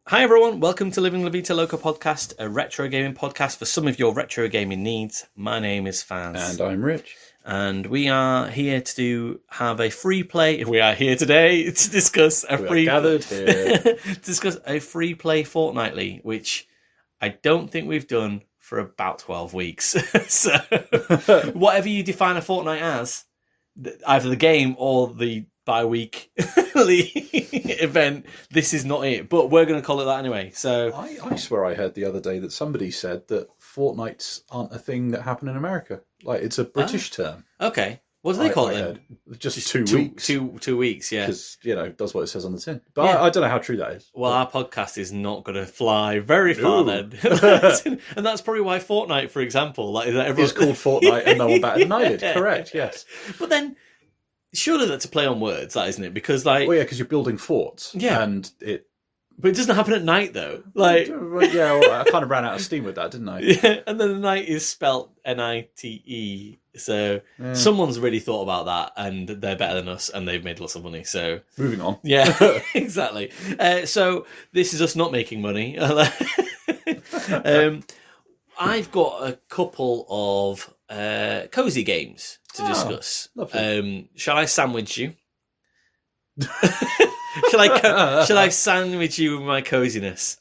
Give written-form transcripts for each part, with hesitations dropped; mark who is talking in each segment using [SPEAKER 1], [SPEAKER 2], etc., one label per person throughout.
[SPEAKER 1] Hi everyone, welcome to Living La Vita Loca podcast, a retro gaming podcast for some of your retro gaming needs. My name is Faz.
[SPEAKER 2] And I'm Rich.
[SPEAKER 1] And we are here to have a free play. We are here today to discuss a free
[SPEAKER 2] gathered here.
[SPEAKER 1] discuss a free play fortnightly, which I don't think we've done for about 12 weeks. So whatever you define a fortnight as, either the game or the bi-week event, this is not it, but we're going to call it that anyway. So
[SPEAKER 2] I swear I heard the other day that somebody said that fortnights aren't a thing that happen in America. Like, it's a British term.
[SPEAKER 1] Okay, what do they call it then?
[SPEAKER 2] Just 2 weeks.
[SPEAKER 1] Two weeks, yeah.
[SPEAKER 2] Because, does what it says on the tin. But yeah. I don't know how true that is.
[SPEAKER 1] Well, our podcast is not going to fly very far then. And that's probably why Fortnite, for example,
[SPEAKER 2] is called Fortnite and no one batted an eyelid. Correct, yes.
[SPEAKER 1] But then, surely that's a play on words, that isn't it? Because
[SPEAKER 2] because you're building forts.
[SPEAKER 1] Yeah.
[SPEAKER 2] And
[SPEAKER 1] But it doesn't happen at night, though.
[SPEAKER 2] I kind of ran out of steam with that, didn't I?
[SPEAKER 1] Yeah, and then the night is spelt Nite. So someone's really thought about that, and they're better than us, and they've made lots of money. So
[SPEAKER 2] moving on.
[SPEAKER 1] Yeah, exactly. So this is us not making money. I've got a couple of cozy games to discuss. Shall I sandwich you? Shall I sandwich you with my coziness?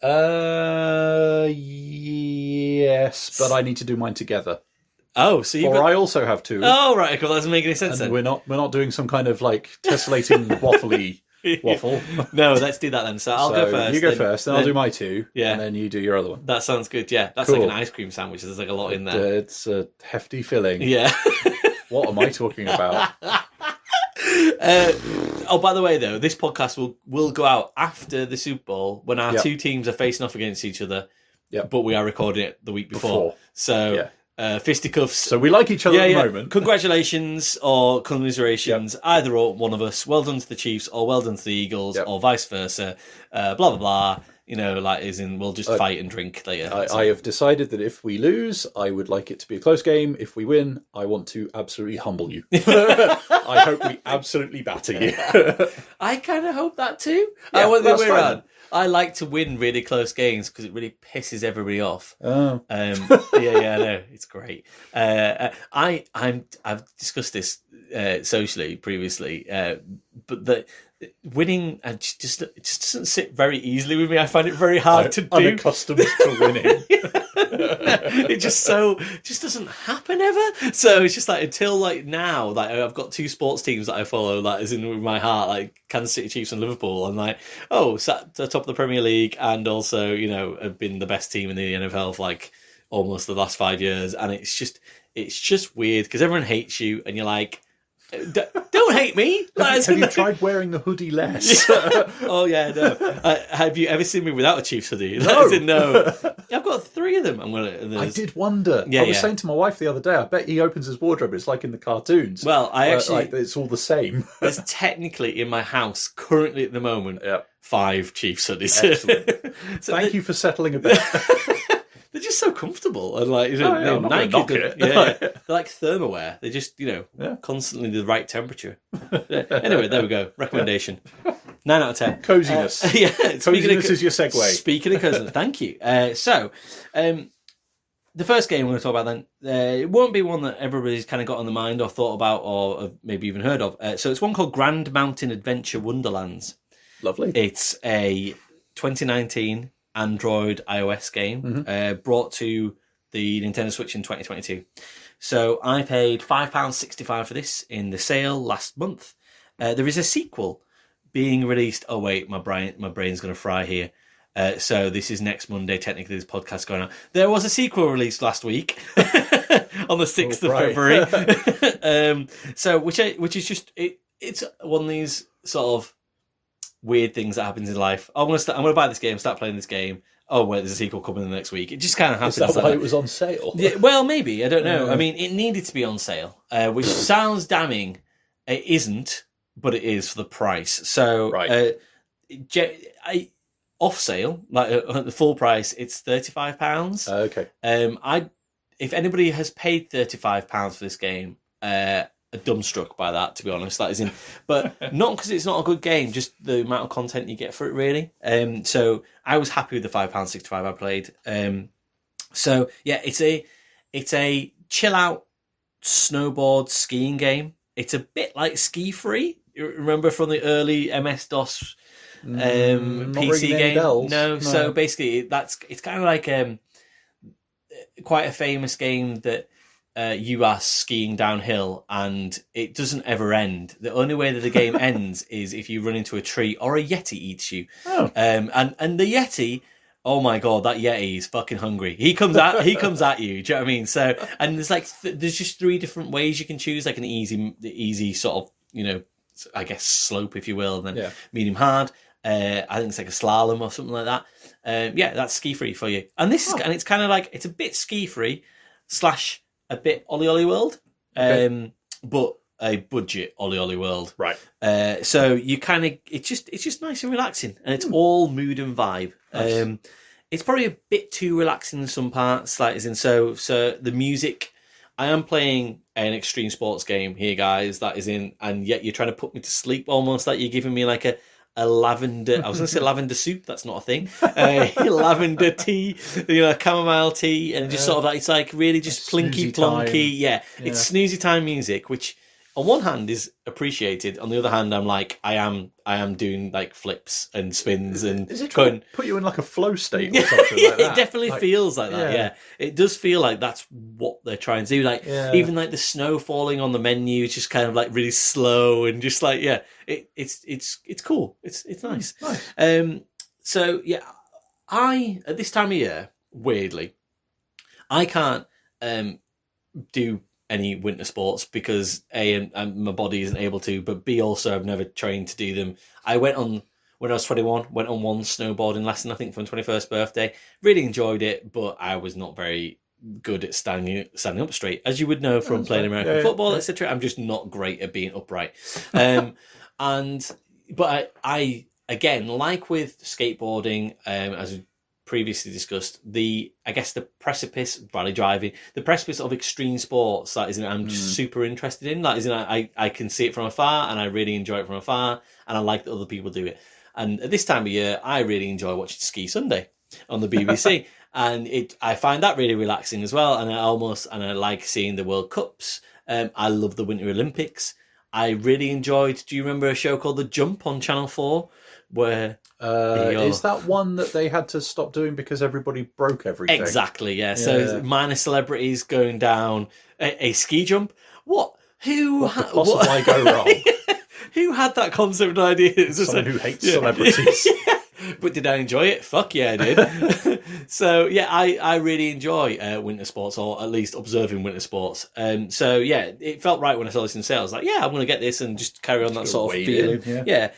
[SPEAKER 2] Yes, but I need to do mine together.
[SPEAKER 1] Oh, so
[SPEAKER 2] I also have two.
[SPEAKER 1] Oh, right. Okay, well, that doesn't make any sense then.
[SPEAKER 2] We're not doing some kind of tessellating waffly waffle.
[SPEAKER 1] No, let's do that then. So I'll go first.
[SPEAKER 2] You go first, then I'll do my two. Yeah, and then you do your other one.
[SPEAKER 1] That sounds good. Yeah, that's cool. Like an ice cream sandwich. There's like a lot in there.
[SPEAKER 2] It's a hefty filling.
[SPEAKER 1] Yeah.
[SPEAKER 2] What am I talking about?
[SPEAKER 1] By the way, though, this podcast will go out after the Super Bowl when our two teams are facing off against each other. Yeah, but we are recording it the week before. So fisticuffs.
[SPEAKER 2] So we like each other at the moment.
[SPEAKER 1] Congratulations or commiserations, either or one of us. Well done to the Chiefs or well done to the Eagles or vice versa. Blah blah blah. We'll just fight and drink later.
[SPEAKER 2] I have decided that if we lose, I would like it to be a close game. If we win, I want to absolutely humble you. I hope we absolutely batter you.
[SPEAKER 1] I kind of hope that too.
[SPEAKER 2] Yeah,
[SPEAKER 1] I want the way around. I like to win really close games because it really pisses everybody off.
[SPEAKER 2] Oh.
[SPEAKER 1] I know. It's great. I've discussed this socially previously, but winning just doesn't sit very easily with me. I find it very hard to do.
[SPEAKER 2] Unaccustomed to winning.
[SPEAKER 1] It just doesn't happen ever. So it's just until now, I've got two sports teams that I follow, that is in my heart, like Kansas City Chiefs and Liverpool, and sat at the top of the Premier League, and also have been the best team in the NFL for almost the last 5 years, and it's just weird because everyone hates you, and you're like, don't hate me.
[SPEAKER 2] Have you tried wearing the hoodie less?
[SPEAKER 1] Oh yeah, no. Have you ever seen me without a Chiefs hoodie?
[SPEAKER 2] No.
[SPEAKER 1] I've got 3 of them.
[SPEAKER 2] I did wonder. I was saying to my wife the other day, I bet he opens his wardrobe. It's like in the cartoons.
[SPEAKER 1] Well,
[SPEAKER 2] it's all the same.
[SPEAKER 1] There's technically in my house currently at the moment 5 Chiefs hoodies.
[SPEAKER 2] Excellent. Thank you for settling a bit.
[SPEAKER 1] They're just so comfortable and Nike. They're like thermoware. They just constantly the right temperature. Anyway, there we go. Recommendation 9 out of 10.
[SPEAKER 2] Coziness. Coziness is your segue.
[SPEAKER 1] Speaking of coziness, thank you. The first game we're going to talk about then, it won't be one that everybody's kind of got on the mind or thought about or maybe even heard of. So it's one called Grand Mountain Adventure Wonderlands.
[SPEAKER 2] Lovely.
[SPEAKER 1] It's a 2019 Android iOS game brought to the Nintendo Switch in 2022. So I paid £5.65 for this in the sale last month. There is a sequel being released. Oh wait, my brain's going to fry here. So this is next Monday. Technically, this podcast going out. There was a sequel released last week on the 6th of February. Which is just it's one of these sort of weird things that happens in life. I'm gonna buy this game, start playing this game. Oh wait, there's a sequel coming in the next week. It just kind of happens.
[SPEAKER 2] Is that why it was on sale?
[SPEAKER 1] Yeah, well, maybe, I don't know. I mean, it needed to be on sale, which sounds damning. It isn't, but it is for the price. So, off sale, at the full price, it's £35.
[SPEAKER 2] Okay.
[SPEAKER 1] If anybody has paid £35 for this game, dumbstruck by that, to be honest. That is in, but not because it's not a good game, just the amount of content you get for it, really. So I was happy with the £5.65 I played. So yeah, it's a chill out snowboard skiing game. It's a bit like Skifree. You remember from the early MS-DOS PC game? No. So basically, it's kind of like quite a famous game that you are skiing downhill, and it doesn't ever end. The only way that the game ends is if you run into a tree or a Yeti eats you.
[SPEAKER 2] Oh.
[SPEAKER 1] And the Yeti. Oh my god, that Yeti is fucking hungry. He comes at you. Do you know what I mean? So, and there's like there's just 3 different ways you can choose, like an easy sort of, you know, I guess slope, if you will, and then medium hard. I think it's like a slalom or something like that. That's Skifree for you. And and it's kind of like, it's a bit Skifree / a bit Ollie Ollie World, but a budget Ollie Ollie World.
[SPEAKER 2] Right.
[SPEAKER 1] So you kind of, it's just nice and relaxing, and it's all mood and vibe. Nice. It's probably a bit too relaxing in some parts, like as in so the music. I am playing an extreme sports game here, guys. That is in, and yet you're trying to put me to sleep almost, like you're giving me like a lavender. I was going to say lavender soup. That's not a thing. Lavender tea, chamomile tea, and just sort of like, it's like really just plinky plonky. Yeah, it's snoozy time music, which on one hand is appreciated. On the other hand, I'm like, I am doing like flips and spins and
[SPEAKER 2] is it trying to put you in like a flow state or something like that?
[SPEAKER 1] It definitely feels like that. Yeah, it does feel like that's what they're trying to do. Like even like the snow falling on the menu is just kind of like really slow and just like it's cool. It's nice.
[SPEAKER 2] Nice.
[SPEAKER 1] So yeah, I at this time of year, weirdly, I can't do any winter sports because A, my body isn't able to, but B, also I've never trained to do them. I went on, when I was 21, went on one snowboarding lesson, I think for my 21st birthday. Really enjoyed it, but I was not very good at standing up straight. As you would know from playing American football, etc. I'm just not great at being upright. But I again, like with skateboarding, as we previously discussed, the precipice, rally driving, the precipice of extreme sports, that is, I'm just super interested in. That is, I can see it from afar, and I really enjoy it from afar, and I like that other people do it. And at this time of year, I really enjoy watching Ski Sunday on the BBC, and I find that really relaxing as well. And I like seeing the World Cups. I love the Winter Olympics. I really enjoyed. Do you remember a show called The Jump on Channel 4? Where
[SPEAKER 2] is that one that they had to stop doing because everybody broke everything?
[SPEAKER 1] Exactly, yeah. So minor celebrities going down a ski jump. What could possibly
[SPEAKER 2] go wrong?
[SPEAKER 1] Who had that concept and idea?
[SPEAKER 2] Someone who hates celebrities.
[SPEAKER 1] But did I enjoy it? Fuck yeah, I did. So yeah, I really enjoy winter sports, or at least observing winter sports. So yeah, it felt right when I saw this in sale. I was like, yeah, I'm going to get this and just carry on that sort of feeling. Yeah.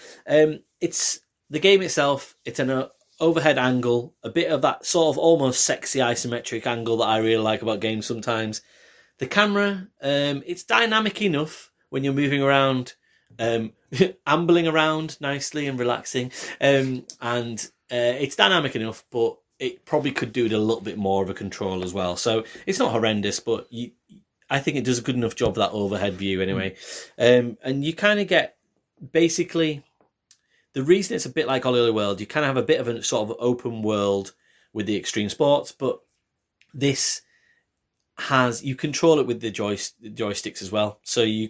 [SPEAKER 1] It's the game itself. It's an overhead angle, a bit of that sort of almost sexy isometric angle that I really like about games sometimes. The camera, it's dynamic enough when you're moving around, ambling around nicely and relaxing, and it's dynamic enough, but it probably could do it a little bit more of a control as well. So it's not horrendous, but I think it does a good enough job of that overhead view anyway. And you kind of get, basically, the reason it's a bit like Ollie Ollie World, you kind of have a bit of a sort of open world with the extreme sports, but this you control it with the joysticks as well. So you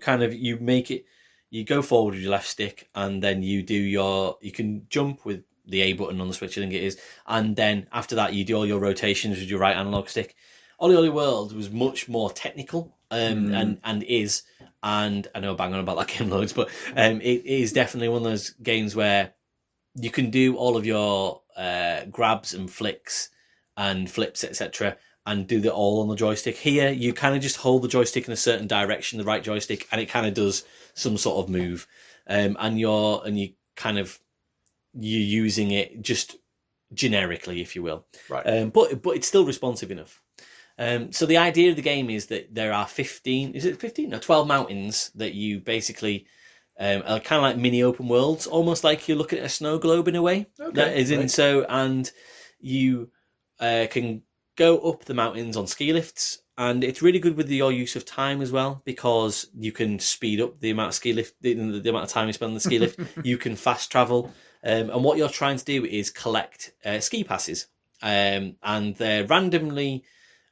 [SPEAKER 1] make it, you go forward with your left stick, and then you can jump with the A button on the Switch, I think it is, and then after that you do all your rotations with your right analog stick. Ollie Ollie World was much more technical, and is, and I know I bang on about that game loads, but it is definitely one of those games where you can do all of your grabs and flicks and flips, etc., and do that all on the joystick. Here, you kind of just hold the joystick in a certain direction, the right joystick, and it kind of does some sort of move, and you're using it just generically, if you will,
[SPEAKER 2] right?
[SPEAKER 1] But it's still responsive enough. So the idea of the game is that there are 12 mountains that you basically are kind of like mini open worlds, almost like you're looking at a snow globe in a way. And you can go up the mountains on ski lifts, and it's really good with your use of time as well, because you can speed up the amount of ski lift, the amount of time you spend on the ski lift. You can fast travel, and what you're trying to do is collect ski passes, and they're randomly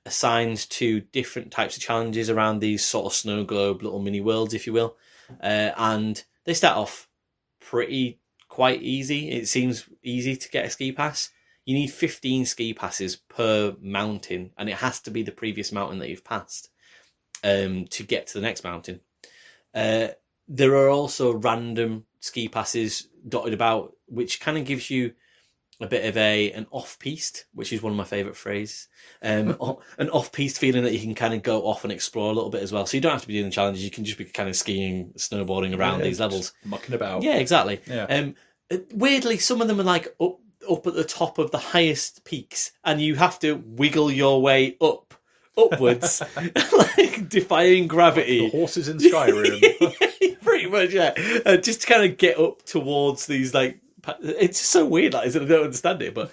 [SPEAKER 1] assigned to different types of challenges around these sort of snow globe little mini worlds, if you will, and they start off quite easy. It seems easy to get a ski pass. You need 15 ski passes per mountain, and it has to be the previous mountain that you've passed to get to the next mountain. There are also random ski passes dotted about, which kind of gives you a bit of an off-piste, which is one of my favourite phrases. An off-piste feeling that you can kind of go off and explore a little bit as well. So you don't have to be doing the challenges. You can just be kind of skiing, snowboarding around these levels.
[SPEAKER 2] Mucking about.
[SPEAKER 1] Yeah, exactly.
[SPEAKER 2] Yeah.
[SPEAKER 1] Weirdly, some of them are like up at the top of the highest peaks, and you have to wiggle your way upwards, like defying gravity.
[SPEAKER 2] Like the horses in Skyrim.
[SPEAKER 1] Pretty much, yeah. Just to kind of get up towards these, like, it's so weird, like, I don't understand it, but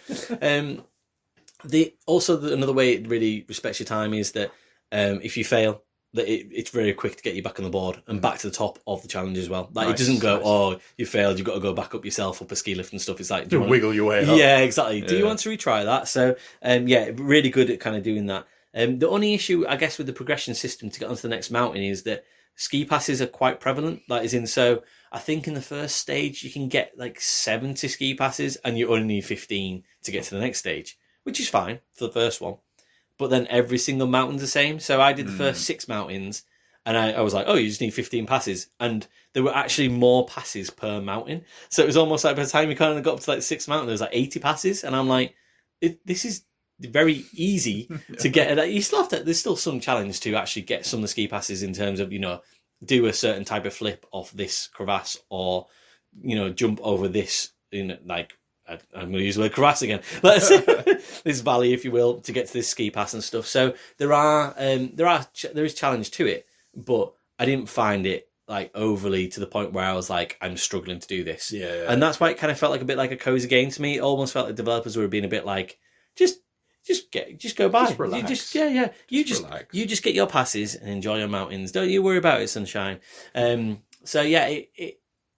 [SPEAKER 1] another way it really respects your time is that if you fail, that it's very quick to get you back on the board and back to the top of the challenge as well. Like, it doesn't go, oh, you failed, you've got to go back up yourself up a ski lift and stuff. It's like,
[SPEAKER 2] wiggle your way up.
[SPEAKER 1] Yeah, exactly. Do you want to retry that? So, yeah, really good at kind of doing that. The only issue, I guess, with the progression system to get onto the next mountain is that ski passes are quite prevalent. That is in, so I think in the first stage you can get like 70 ski passes, and you only need 15 to get to the next stage, which is fine for the first one. But then every single mountain's the same. So I did the first 6 mountains, and I was like, oh, you just need 15 passes. And there were actually more passes per mountain. So it was almost like by the time you kind of got up to like 6 mountains, there was like 80 passes. And I'm like, this is very easy to get. You still have to, there's still some challenge to actually get some of the ski passes in terms of, do a certain type of flip off this crevasse, or, jump over this, like, I'm going to use the word crevasse again. This valley, if you will, to get to this ski pass and stuff. So there is challenge to it, but I didn't find it like overly to the point where I was like, I'm struggling to do this.
[SPEAKER 2] Yeah.
[SPEAKER 1] And that's why it kind of felt like a bit like a cozy game to me. It almost felt like developers were being a bit like, just go by.
[SPEAKER 2] Just relax.
[SPEAKER 1] You just get your passes and enjoy your mountains. Don't you worry about it, sunshine. So yeah,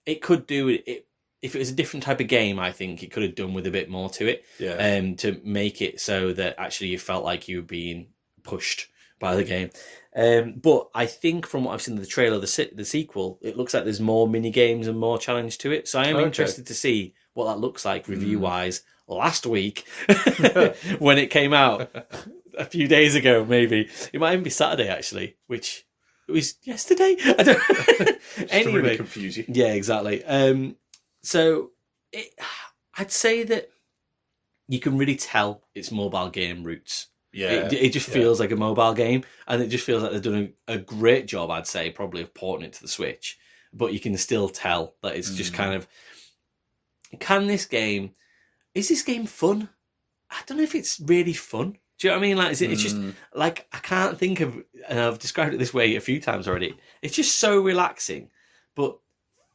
[SPEAKER 1] it could do it. If it was a different type of game, I think it could have done with a bit more to it.
[SPEAKER 2] Yeah.
[SPEAKER 1] To make it so that actually you felt like you were being pushed by the game. But I think from what I've seen in the trailer, the sequel, it looks like there's more mini games and more challenge to it. So I am interested to see what that looks like review wise. Last week, when it came out a few days ago, maybe it might even be Saturday actually, which it was yesterday. I don't. Anyway,
[SPEAKER 2] to really confuse you.
[SPEAKER 1] Yeah, exactly. So I'd say that you can really tell it's mobile game roots.
[SPEAKER 2] Yeah,
[SPEAKER 1] it just feels like a mobile game, and it just feels like they're doing a great job, I'd say, probably of porting it to the Switch. But you can still tell that it's just kind of, is this game fun? I don't know if it's really fun. Do you know what I mean? Like, it's just like, I can't think of, and I've described it this way a few times already. It's just so relaxing, but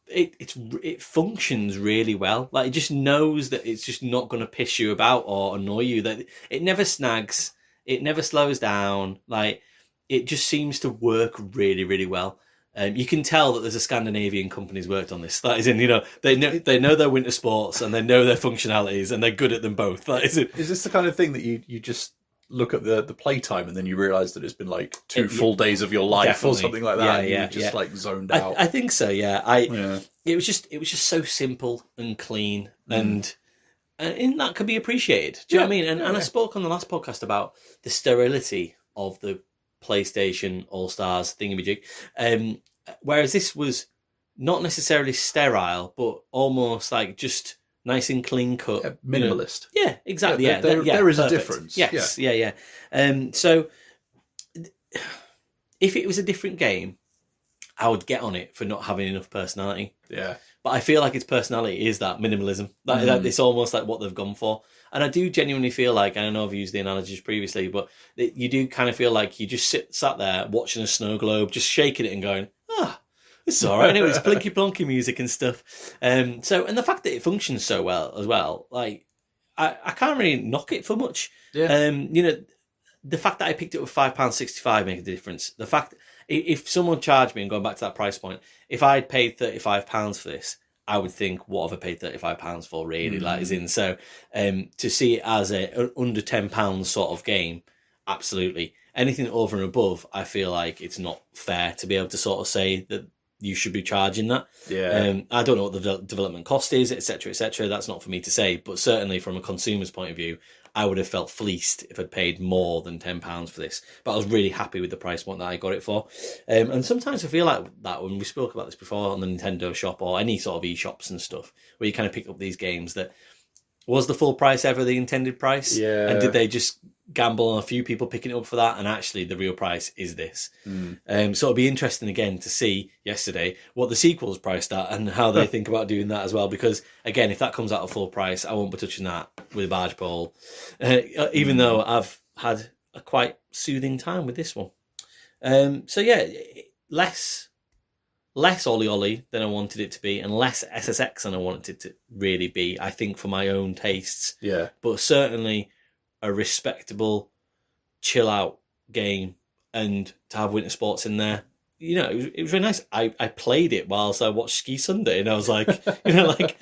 [SPEAKER 1] it functions really well. Like, it just knows that it's just not going to piss you about or annoy you. That it never snags, it never slows down. Like, it just seems to work really, really well. You can tell that there's a Scandinavian company's worked on this. That is in, they know their winter sports and they know their functionalities and they're good at them both. That is it.
[SPEAKER 2] Is this the kind of thing that you just look at the playtime and then you realise that it's been like 2 full days of your life
[SPEAKER 1] definitely.
[SPEAKER 2] or something like that?
[SPEAKER 1] Yeah,
[SPEAKER 2] and you're just like zoned out.
[SPEAKER 1] I think so. Yeah. It was just so simple and clean, and that could be appreciated. Do you know what I mean? And I spoke on the last podcast about the sterility of the PlayStation All-Stars thingamajig. Whereas this was not necessarily sterile, but almost like just nice and clean cut.
[SPEAKER 2] Minimalist.
[SPEAKER 1] Yeah, exactly.
[SPEAKER 2] There is
[SPEAKER 1] perfect.
[SPEAKER 2] a difference.
[SPEAKER 1] Yes, yeah. So if it was a different game, I would get on it for not having enough personality.
[SPEAKER 2] Yeah.
[SPEAKER 1] But I feel like its personality is that minimalism. That it's almost like what they've gone for. And I do genuinely feel like, and I know I've used the analogies previously, but you do kind of feel like you just sat there watching a snow globe, just shaking it and going, this is all right. Anyway, it's blinky plonky music and stuff. And the fact that it functions so well as well, like I can't really knock it for much.
[SPEAKER 2] Yeah.
[SPEAKER 1] the fact that I picked it up with £5.65 make a difference. The fact if someone charged me, and going back to that price point, if I'd paid £35 for this, I would think, what have I paid £35 for, really? Like, as in, so to see it as a under £10 sort of game, absolutely. Anything over and above, I feel like it's not fair to be able to sort of say that you should be charging that.
[SPEAKER 2] Yeah.
[SPEAKER 1] I don't know what the development cost is, etc., etc. That's not for me to say, but certainly from a consumer's point of view, I would have felt fleeced if I'd paid more than £10 for this. But I was really happy with the price point that I got it for. And sometimes I feel like that when we spoke about this before on the Nintendo shop or any sort of e-shops and stuff, where you kind of pick up these games, that was the full price ever the intended price?
[SPEAKER 2] Yeah.
[SPEAKER 1] And did they just gamble on a few people picking it up for that? And actually the real price is this. So it'll be interesting again to see yesterday what the sequel's priced at and how they think about doing that as well. Because again, if that comes out at full price, I won't be touching that with a barge pole, even though I've had a quite soothing time with this one. So yeah, less Ollie Ollie than I wanted it to be, and less SSX than I wanted it to really be, I think, for my own tastes.
[SPEAKER 2] Yeah.
[SPEAKER 1] But certainly a respectable, chill out game, and to have winter sports in there, you know, it was really nice. I played it whilst I watched Ski Sunday, and I was like, you know, like,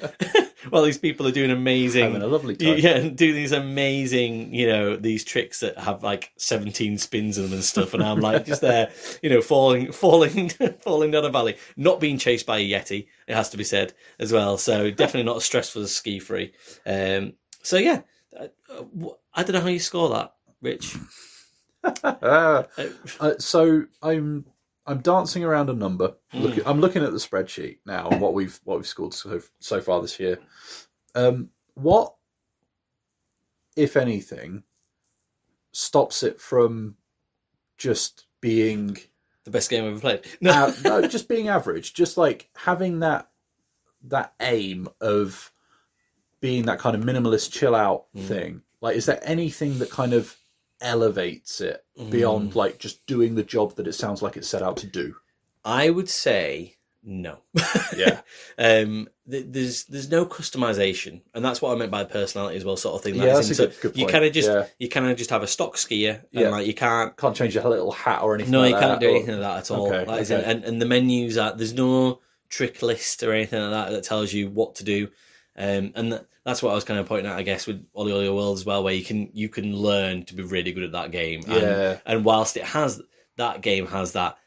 [SPEAKER 1] well, these people are doing amazing,
[SPEAKER 2] having a lovely time.
[SPEAKER 1] Yeah, and doing these amazing, you know, these tricks that have like 17 spins in them and stuff, and I'm like just there, you know, falling down a valley, not being chased by a Yeti, it has to be said as well. So definitely not a stress for the Skifree. So yeah, I don't know how you score that, Rich.
[SPEAKER 2] So I'm dancing around a number. I'm looking at the spreadsheet now and what we've scored so far this year. What, if anything, stops it from just being
[SPEAKER 1] the best game I've ever played?
[SPEAKER 2] No, just being average. Just like having that aim of being that kind of minimalist chill out thing. Like, is there anything that kind of elevates it beyond like just doing the job that it sounds like it's set out to do?
[SPEAKER 1] I would say no.
[SPEAKER 2] Yeah.
[SPEAKER 1] There's no customization, and that's what I meant by personality as well, sort of thing.
[SPEAKER 2] Yeah, that's a good point.
[SPEAKER 1] You kind of just have a stock skier, and like you can't
[SPEAKER 2] change your little hat or anything.
[SPEAKER 1] No,
[SPEAKER 2] like
[SPEAKER 1] you can't
[SPEAKER 2] that,
[SPEAKER 1] do anything like that at all.
[SPEAKER 2] Okay,
[SPEAKER 1] and the menus are, there's no trick list or anything like that tells you what to do. And that's what I was kind of pointing out, I guess, with Ollie Ollie World as well, where you can learn to be really good at that game. And whilst that game has that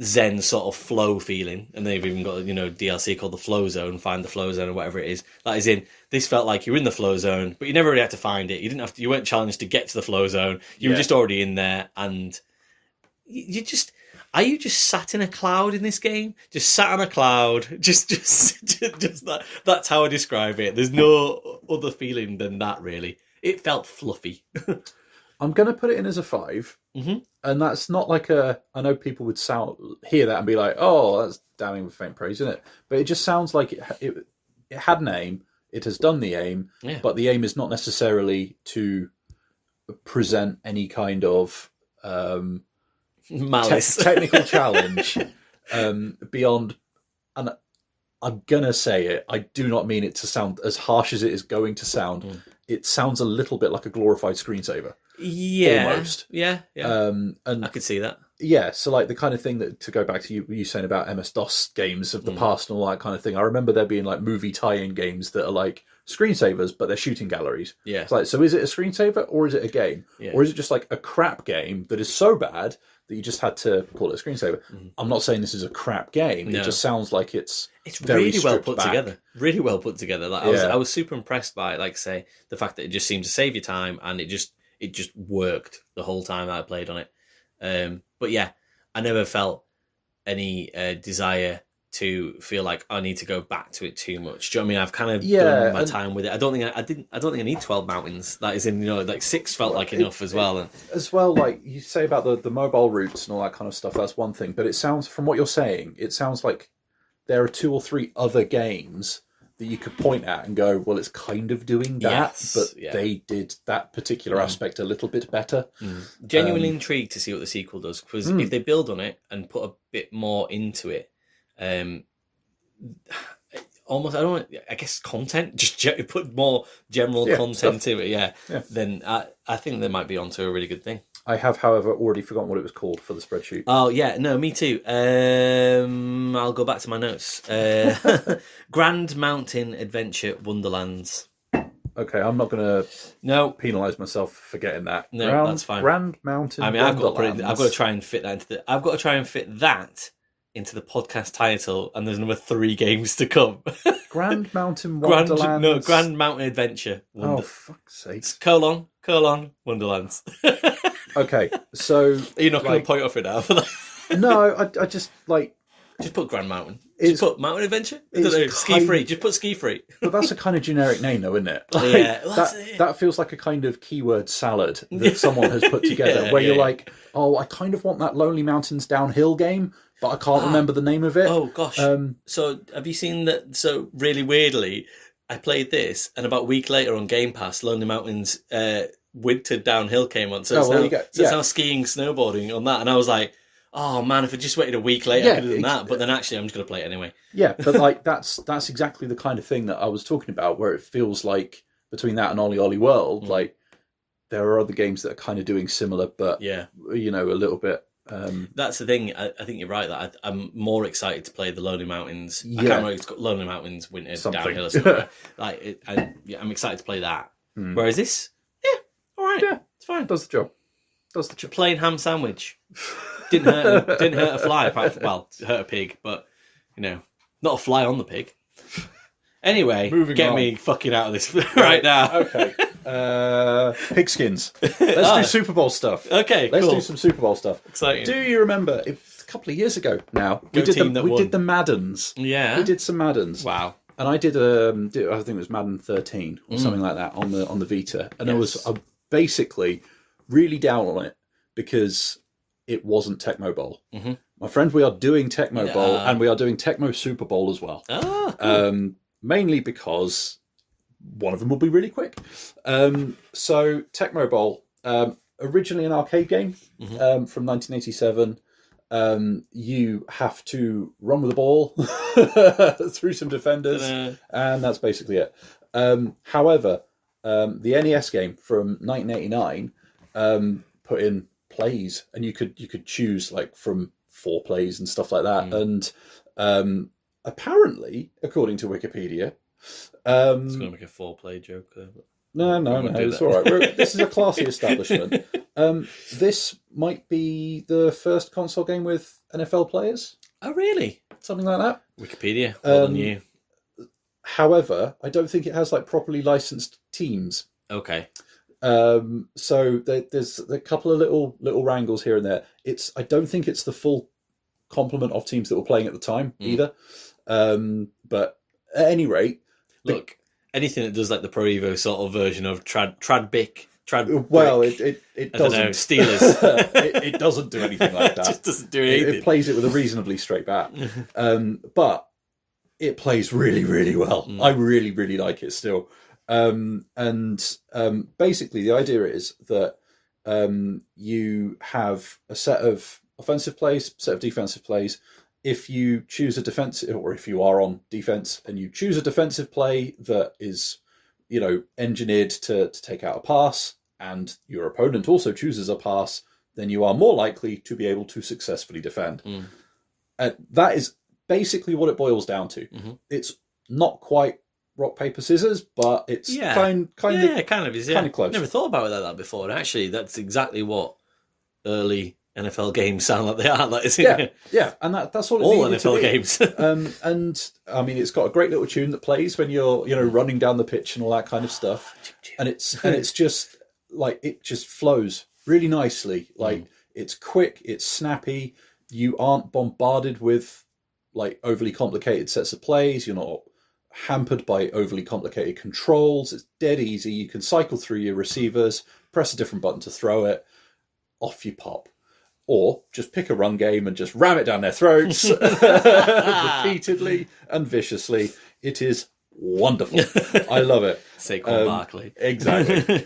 [SPEAKER 1] Zen sort of flow feeling, and they've even got, you know, DLC called the Flow Zone, find the Flow Zone or whatever it is. That is in, this felt like you were in the Flow Zone, but you never really had to find it. You weren't challenged to get to the Flow Zone. You were just already in there, and are you just sat in a cloud in this game? Just sat on a cloud. Just that. That's how I describe it. There's no other feeling than that, really. It felt fluffy.
[SPEAKER 2] I'm going to put it in as a 5. And that's not like I know people would hear that and be like, oh, that's damning with faint praise, isn't it? But it just sounds like it had an aim. It has done the aim. Yeah. But the aim is not necessarily to present any kind of
[SPEAKER 1] malice.
[SPEAKER 2] Technical challenge beyond, and I'm gonna say it, I do not mean it to sound as harsh as it is going to sound. It sounds a little bit like a glorified screensaver.
[SPEAKER 1] Yeah.
[SPEAKER 2] Almost.
[SPEAKER 1] Yeah.
[SPEAKER 2] And
[SPEAKER 1] I could see that.
[SPEAKER 2] Yeah, so like the kind of thing that, to go back to you saying about MS-DOS games of the past and all that kind of thing, I remember there being like movie tie-in games that are like screensavers, but they're shooting galleries.
[SPEAKER 1] Yeah.
[SPEAKER 2] It's like, so is it a screensaver or is it a game? Yeah. Or is it just like a crap game that is so bad that you just had to call it a screensaver? I'm not saying this is a crap game. No. It just sounds like it's very
[SPEAKER 1] really well put
[SPEAKER 2] back.
[SPEAKER 1] Together. Really well put together. Like I was super impressed by, like, say, the fact that it just seemed to save you time, and it just worked the whole time that I played on it. But yeah, I never felt any desire to feel like I need to go back to it too much. Do you know what I mean? I've kind of done my time with it. I don't think I need 12 mountains. That is in, you know, like 6 felt like enough as well. And
[SPEAKER 2] as well, like you say about the mobile routes and all that kind of stuff, that's one thing. But it sounds, from what you're saying, it sounds like there are 2 or 3 other games that you could point at and go, well, it's kind of doing that, they did that particular aspect a little bit better.
[SPEAKER 1] Genuinely intrigued to see what the sequel does, because if they build on it and put a bit more into it, almost, I guess content, just put more general content to it, then I think they might be onto a really good thing.
[SPEAKER 2] I have, however, already forgotten what it was called for the spreadsheet.
[SPEAKER 1] Oh, yeah. No, me too. I'll go back to my notes. Grand Mountain Adventure Wonderlands.
[SPEAKER 2] Okay, I'm not going to penalise myself for forgetting that.
[SPEAKER 1] No, that's fine.
[SPEAKER 2] Grand Mountain.
[SPEAKER 1] I mean, I've got to try and fit that into the podcast title, and there's another 3 games to come.
[SPEAKER 2] Grand Mountain Wonderlands.
[SPEAKER 1] Grand Mountain Adventure.
[SPEAKER 2] Oh, fuck's sake!
[SPEAKER 1] Colon Wonderlands.
[SPEAKER 2] Okay, so
[SPEAKER 1] you're not going to point off it now for that?
[SPEAKER 2] No, I just like.
[SPEAKER 1] Just put Grand Mountain. Just put Mountain Adventure. I don't know. Skifree. Just put Skifree.
[SPEAKER 2] But that's a kind of generic name, though, isn't it? Like,
[SPEAKER 1] yeah, well,
[SPEAKER 2] that feels like a kind of keyword salad that someone has put together. Where you're like, oh, I kind of want that Lonely Mountains downhill game, but I can't remember the name of it.
[SPEAKER 1] Oh gosh. So have you seen that? So really weirdly, I played this, and about a week later on Game Pass, Lonely Mountains Winter Downhill came on. So it's now skiing, snowboarding on that, and I was like, oh man, if I just waited a week later, I could have done that. But then actually, I'm just going to play it anyway. Yeah,
[SPEAKER 2] but like that's exactly the kind of thing that I was talking about, where it feels like between that and Ollie Ollie World, like there are other games that are kind of doing similar, but a little bit.
[SPEAKER 1] That's the thing. I think you're right. That I'm more excited to play the Lonely Mountains. I can't remember. It's got Lonely Mountains Winter Downhill or something. I'm excited to play that. Whereas this, all right, it's fine.
[SPEAKER 2] Does the job.
[SPEAKER 1] Plain ham sandwich. Didn't hurt a fly. It hurt a pig, but not a fly on the pig. Anyway, get me fucking out of this right now.
[SPEAKER 2] Okay. Pigskins. Let's do Super Bowl stuff.
[SPEAKER 1] Okay,
[SPEAKER 2] Let's do some Super Bowl stuff.
[SPEAKER 1] Exciting.
[SPEAKER 2] Do you remember, a couple of years ago now, we did the Maddens.
[SPEAKER 1] Yeah.
[SPEAKER 2] We did some Maddens.
[SPEAKER 1] Wow.
[SPEAKER 2] And I did, I think it was Madden 13 or something like that on the Vita. And I was basically really down on it because it wasn't Tecmo Bowl. Mm-hmm. My friend, we are doing Tecmo Bowl, and we are doing Tecmo Super Bowl as well.
[SPEAKER 1] Oh, cool.
[SPEAKER 2] Mainly because one of them will be really quick. So Tecmo Bowl, originally an arcade game from 1987. You have to run with the ball through some defenders, and that's basically it. However, the NES game from 1989 put in plays, and you could choose like from 4 plays and stuff like that. And apparently, according to Wikipedia,
[SPEAKER 1] it's going to make a 4-play joke there. But
[SPEAKER 2] no, it's all right. This is a classy establishment. This might be the first console game with NFL players.
[SPEAKER 1] Oh, really?
[SPEAKER 2] Something like that.
[SPEAKER 1] Wikipedia. Well done you.
[SPEAKER 2] However, I don't think it has like properly licensed teams.
[SPEAKER 1] Okay.
[SPEAKER 2] So there's a couple of little wrangles here and there. I don't think it's the full complement of teams that were playing at the time either. But at any rate,
[SPEAKER 1] look, anything that does like the Pro Evo sort of version of Trad.
[SPEAKER 2] Well, it doesn't.
[SPEAKER 1] I don't know, Steelers.
[SPEAKER 2] it doesn't do anything like that.
[SPEAKER 1] It just doesn't do anything.
[SPEAKER 2] It plays it with a reasonably straight bat, but it plays really, really well. I really, really like it still. Basically, the idea is that you have a set of offensive plays, set of defensive plays. If you choose a defensive, or if you are on defense and you choose a defensive play that is, engineered to take out a pass, and your opponent also chooses a pass, then you are more likely to be able to successfully defend. That is basically what it boils down to. It's not quite rock, paper, scissors, but it's kind of is. Kind of close.
[SPEAKER 1] Never thought about it like that before, and actually, that's exactly what early NFL games sound like they are. Like,
[SPEAKER 2] and that's all
[SPEAKER 1] NFL games.
[SPEAKER 2] And I mean, it's got a great little tune that plays when you're running down the pitch and all that kind of stuff, and it's just like it just flows really nicely. Like it's quick, it's snappy. You aren't bombarded with like overly complicated sets of plays. You're not hampered by overly complicated controls. It's dead easy. You can cycle through your receivers, press a different button to throw it, off you pop. Or just pick a run game and just ram it down their throats repeatedly and viciously. It is wonderful. I love it.
[SPEAKER 1] Saquon Barkley.
[SPEAKER 2] Exactly.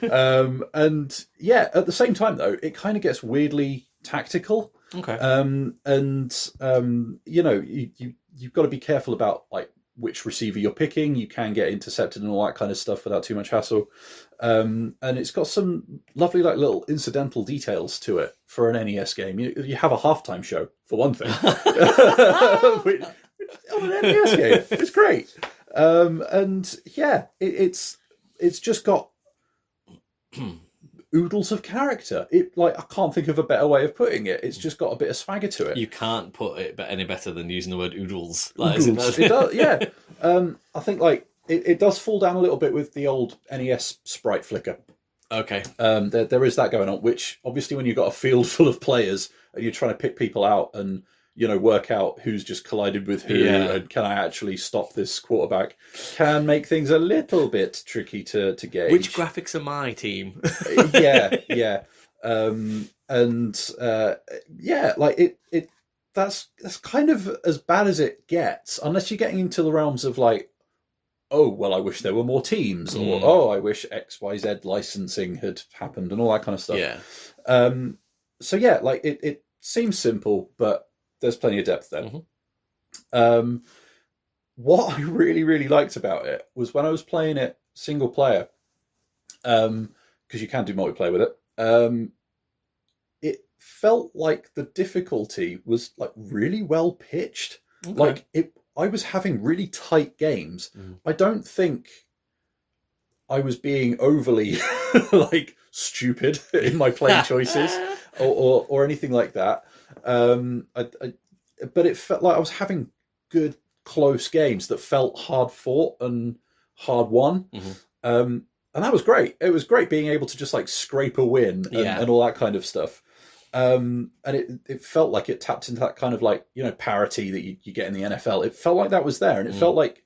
[SPEAKER 2] And yeah, at the same time, though, it kind of gets weirdly tactical.
[SPEAKER 1] Okay.
[SPEAKER 2] You've got to be careful about like which receiver you're picking. You can get intercepted and all that kind of stuff without too much hassle. And it's got some lovely like little incidental details to it for an NES game. You have a halftime show, for one thing. On an NES game. It's great. And yeah, it's just got oodles of character. I can't think of a better way of putting it. It's just got a bit of swagger to it.
[SPEAKER 1] You can't put it any better than using the word oodles.
[SPEAKER 2] Oodles. It does, yeah. I think it does fall down a little bit with the old NES sprite flicker.
[SPEAKER 1] Okay.
[SPEAKER 2] There is that going on, which obviously when you've got a field full of players and you're trying to pick people out and work out who's just collided with who and can I actually stop this quarterback, can make things a little bit tricky to gauge.
[SPEAKER 1] Which graphics are my team?
[SPEAKER 2] yeah. That's kind of as bad as it gets, unless you're getting into the realms of like, oh, well, I wish there were more teams, or oh, I wish XYZ licensing had happened and all that kind of stuff.
[SPEAKER 1] Yeah.
[SPEAKER 2] So yeah, it seems simple, but there's plenty of depth there. Mm-hmm. What I really, really liked about it was when I was playing it single player, because you can do multiplayer with it, it felt like the difficulty was like really well pitched. Okay. I was having really tight games. I don't think I was being overly stupid in my playing choices or anything like that. But it felt like I was having good, close games that felt hard fought and hard won. And that was great. It was great being able to just scrape a win and all that kind of stuff. And it felt like it tapped into that kind of parity that you get in the NFL. It felt like that was there. And it felt like,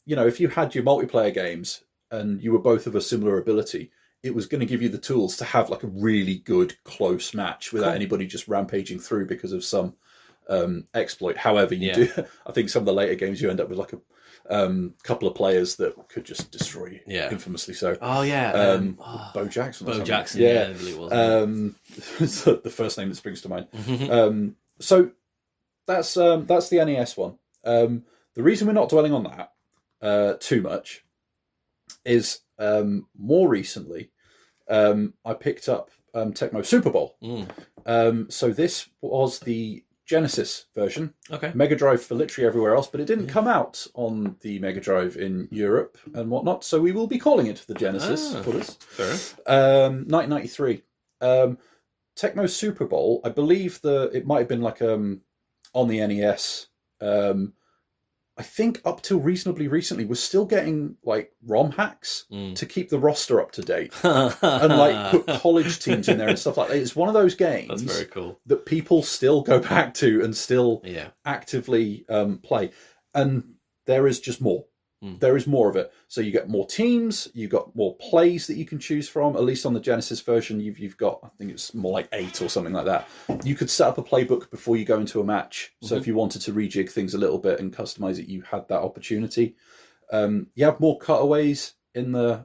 [SPEAKER 2] if you had your multiplayer games and you were both of a similar ability, it was going to give you the tools to have a really good close match without anybody just rampaging through because of some exploit. However, you do. I think some of the later games you end up with a couple of players that could just destroy you. Yeah, infamously so.
[SPEAKER 1] Oh yeah,
[SPEAKER 2] Bo Jackson.
[SPEAKER 1] Bo Jackson. Yeah, I believe it was.
[SPEAKER 2] It's the first name that springs to mind. So that's the NES one. The reason we're not dwelling on that too much is more recently I picked up Tecmo Super Bowl. So this was the Genesis version. Okay. Mega Drive for literally everywhere else, but it didn't come out on the Mega Drive in Europe and whatnot, so we will be calling it the Genesis for this. Fair. 1993. Tecmo Super Bowl, I believe it might have been on the NES. I think up till reasonably recently was still getting ROM hacks to keep the roster up to date and put college teams in there and stuff like that. It's one of those games
[SPEAKER 1] that's very cool
[SPEAKER 2] that people still go back to and still actively play. And there is just more. There is more of it. So you get more teams, you got more plays that you can choose from. At least on the Genesis version, you've got, I think it's more like 8 or something like that. You could set up a playbook before you go into a match. So if you wanted to rejig things a little bit and customize it, you had that opportunity. You have more cutaways in the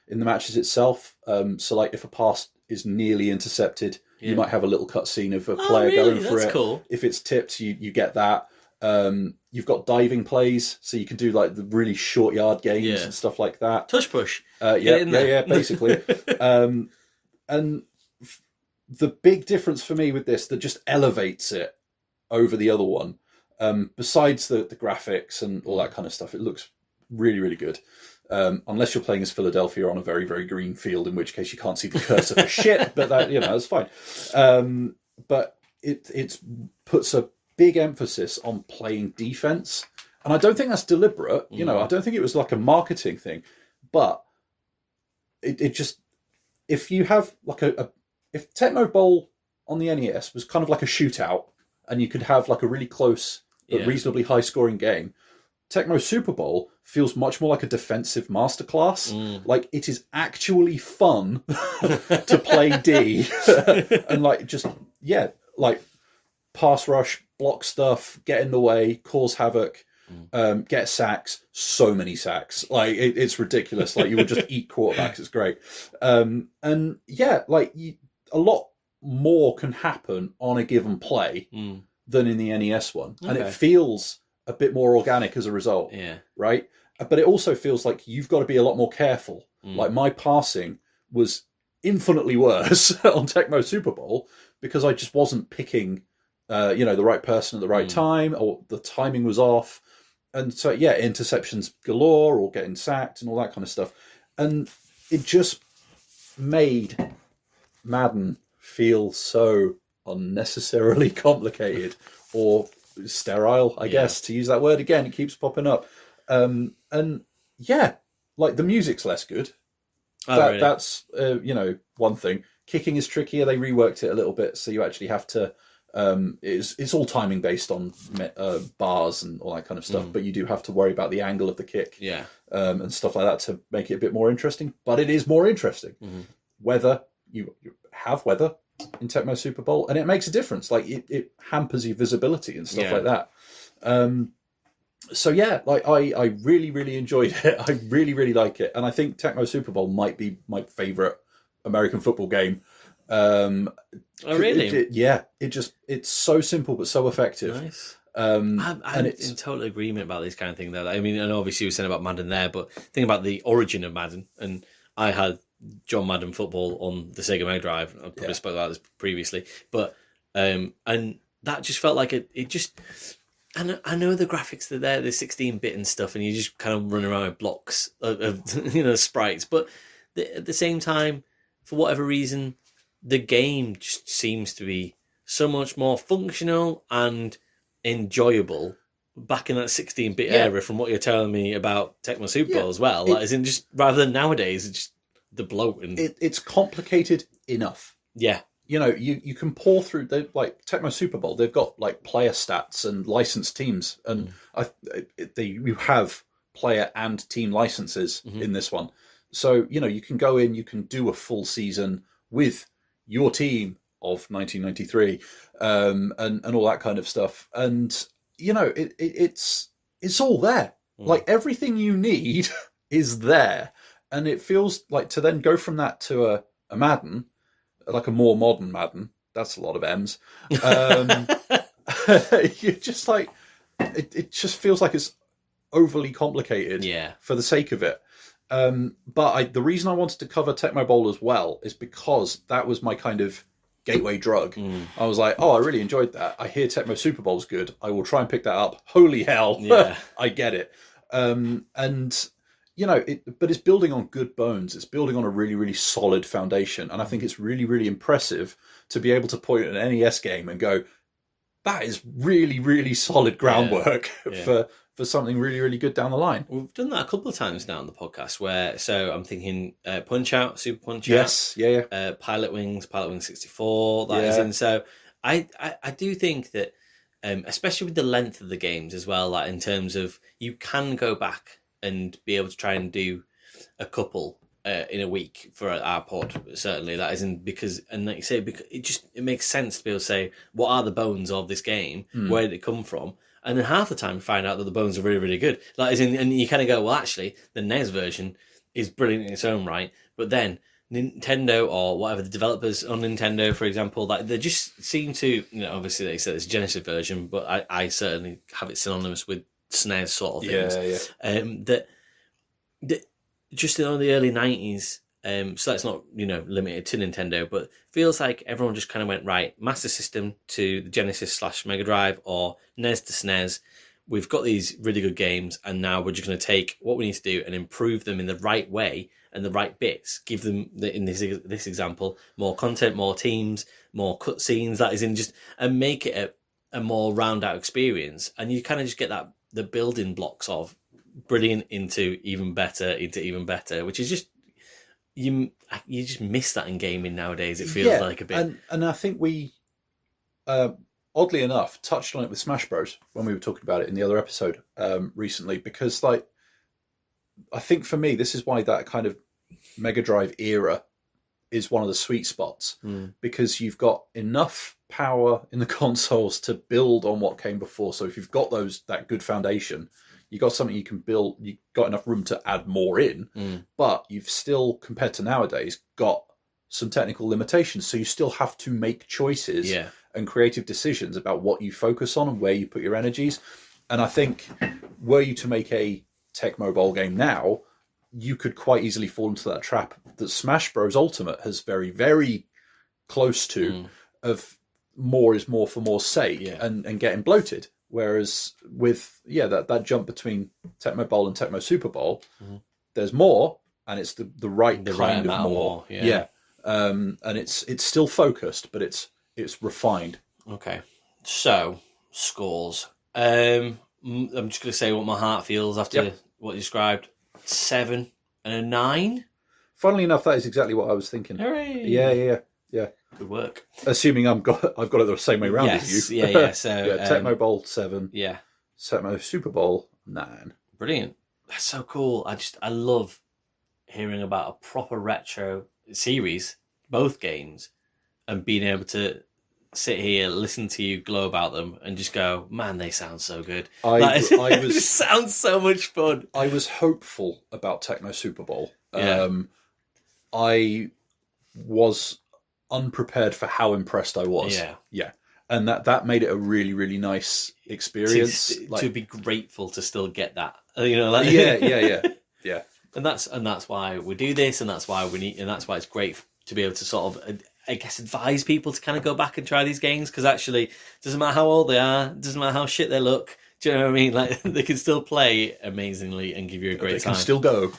[SPEAKER 2] matches itself. So if a pass is nearly intercepted, you might have a little cutscene of a player going for it.
[SPEAKER 1] Cool.
[SPEAKER 2] If it's tipped, you get that. You've got diving plays, so you can do the really short yard games and stuff like that.
[SPEAKER 1] Tush push.
[SPEAKER 2] Basically. And the big difference for me with this that just elevates it over the other one, besides the graphics and all that kind of stuff, it looks really, really good. Unless you're playing as Philadelphia on a very, very green field, in which case you can't see the cursor for shit, but that's fine. But it puts a big emphasis on playing defense, and I don't think that's deliberate. I don't think it was a marketing thing, but it just, if you have if Tecmo Bowl on the NES was kind of like a shootout, and you could have a really close but reasonably high scoring game, Tecmo Super Bowl feels much more like a defensive masterclass. It is actually fun to play D and pass rush, block stuff, get in the way, cause havoc, get sacks. So many sacks, it's ridiculous. You will just eat quarterbacks. It's great, and a lot more can happen on a given play than in the NES one, and it feels a bit more organic as a result.
[SPEAKER 1] Yeah.
[SPEAKER 2] Right? But it also feels like you've got to be a lot more careful. Like my passing was infinitely worse on Tecmo Super Bowl because I just wasn't picking, the right person at the right time, or the timing was off. And so, yeah, interceptions galore or getting sacked and all that kind of stuff. And it just made Madden feel so unnecessarily complicated or sterile, I guess, to use that word again. It keeps popping up. And yeah, like the music's less good.
[SPEAKER 1] Really?
[SPEAKER 2] That's, one thing. Kicking is trickier. They reworked it a little bit. So you actually have to, it's all timing based on bars and all that kind of stuff. But you do have to worry about the angle of the kick.
[SPEAKER 1] Yeah.
[SPEAKER 2] And stuff like that to make it a bit more interesting. But it is more interesting. Whether you have weather in Tecmo Super Bowl, and it makes a difference. Like it hampers your visibility and stuff like that. So yeah, like I really, really enjoyed it. I really, really like it. And I think Tecmo Super Bowl might be my favourite American football game.
[SPEAKER 1] Oh, really?
[SPEAKER 2] It's so simple but so effective.
[SPEAKER 1] Nice. I'm in total agreement about this kind of thing, though. I mean, and obviously you were saying about Madden there, but think about the origin of Madden. And I had John Madden Football on the Sega Mega Drive. I probably spoke about this previously, but and that just felt like it just. And I know the graphics are there, the 16-bit and stuff, and you just kind of run around with blocks of sprites. But at the same time, for whatever reason, the game just seems to be so much more functional and enjoyable back in that 16-bit era from what you're telling me about Tecmo Super Bowl as well. Like, as in just rather than nowadays, it's just the bloat. And
[SPEAKER 2] it's complicated enough.
[SPEAKER 1] Yeah.
[SPEAKER 2] You can pour through, like Tecmo Super Bowl, they've got like player stats and licensed teams. And you have player and team licenses in this one. So, you can go in, you can do a full season with your team of 1993 and all that kind of stuff. And, it's all there. Like everything you need is there. And it feels like to then go from that to a Madden, like a more modern Madden, that's a lot of M's. You're just like, it just feels like it's overly complicated for the sake of it. But the reason I wanted to cover Tecmo Bowl as well is because that was my kind of gateway drug. I was like, I really enjoyed that. I hear Tecmo Super Bowl's good. I will try and pick that up. Holy hell. I get it. But it's building on good bones. It's building on a really, really solid foundation. And I think it's really, really impressive to be able to point at an NES game and go, that is really, really solid groundwork for something really, really good down the line.
[SPEAKER 1] We've done that a couple of times now on the podcast so I'm thinking Punch Out, Super Punch
[SPEAKER 2] Out.
[SPEAKER 1] Pilot Wings 64, that is in. So I do think that, especially with the length of the games as well, like in terms of you can go back and be able to try and do a couple in a week for our pod, certainly. That isn't because, and like you say, because it makes sense to be able to say, what are the bones of this game? Where did it come from? And then half the time you find out that the bones are really, really good. Like, and you kind of go, well, actually, the NES version is brilliant in its own right, but then Nintendo or whatever the developers on Nintendo, for example, like they just seem to, obviously they said it's a Genesis version, but I certainly have it synonymous with SNES sort of things. That just in the early 90s, so that's not limited to Nintendo, but feels like everyone just kind of went, right, Master System to the Genesis / Mega Drive or NES to SNES. We've got these really good games, and now we're just going to take what we need to do and improve them in the right way and the right bits. Give them, in this example, more content, more teams, more cutscenes. That is in just, and make it a more round out experience. And you kind of just get the building blocks of brilliant into even better, which is just, you just miss that in gaming nowadays. It feels like a bit.
[SPEAKER 2] And I think we, oddly enough, touched on it with Smash Bros. When we were talking about it in the other episode recently, because I think for me, this is why that kind of Mega Drive era is one of the sweet spots, because you've got enough power in the consoles to build on what came before. So if you've got that good foundation, you got something you can build, you've got enough room to add more in, but you've still, compared to nowadays, got some technical limitations. So you still have to make choices and creative decisions about what you focus on and where you put your energies. And I think, were you to make a Tecmo Bowl game now, you could quite easily fall into that trap that Smash Bros. Ultimate has very, very close to, of more is more for more's sake, and getting bloated. Whereas with that jump between Tecmo Bowl and Tecmo Super Bowl, there's more, and it's the right kind of more. And it's still focused, but it's refined.
[SPEAKER 1] Okay, so scores. I'm just going to say what my heart feels after what you described. 7 and a 9.
[SPEAKER 2] Funnily enough, that is exactly what I was thinking.
[SPEAKER 1] Hooray!
[SPEAKER 2] Yeah.
[SPEAKER 1] Good work.
[SPEAKER 2] Assuming I've got it the same way around as you.
[SPEAKER 1] Yeah. So
[SPEAKER 2] Tecmo Bowl 7.
[SPEAKER 1] Yeah.
[SPEAKER 2] Tecmo Super Bowl 9.
[SPEAKER 1] Brilliant. That's so cool. I love hearing about a proper retro series, both games, and being able to sit here, listen to you glow about them, and just go, man, they sound so good. It sounds so much fun.
[SPEAKER 2] I was hopeful about Tecmo Super Bowl.
[SPEAKER 1] Yeah.
[SPEAKER 2] I was unprepared for how impressed I was. Yeah. And that made it a really, really nice experience.
[SPEAKER 1] To be grateful to still get that.
[SPEAKER 2] Yeah.
[SPEAKER 1] And that's why we do this, and that's why that's why it's great to be able to sort of, I guess, advise people to kind of go back and try these games, because actually, it doesn't matter how old they are, it doesn't matter how shit they look. Do you know what I mean? Like, they can still play amazingly and give you a great time.
[SPEAKER 2] They can still go.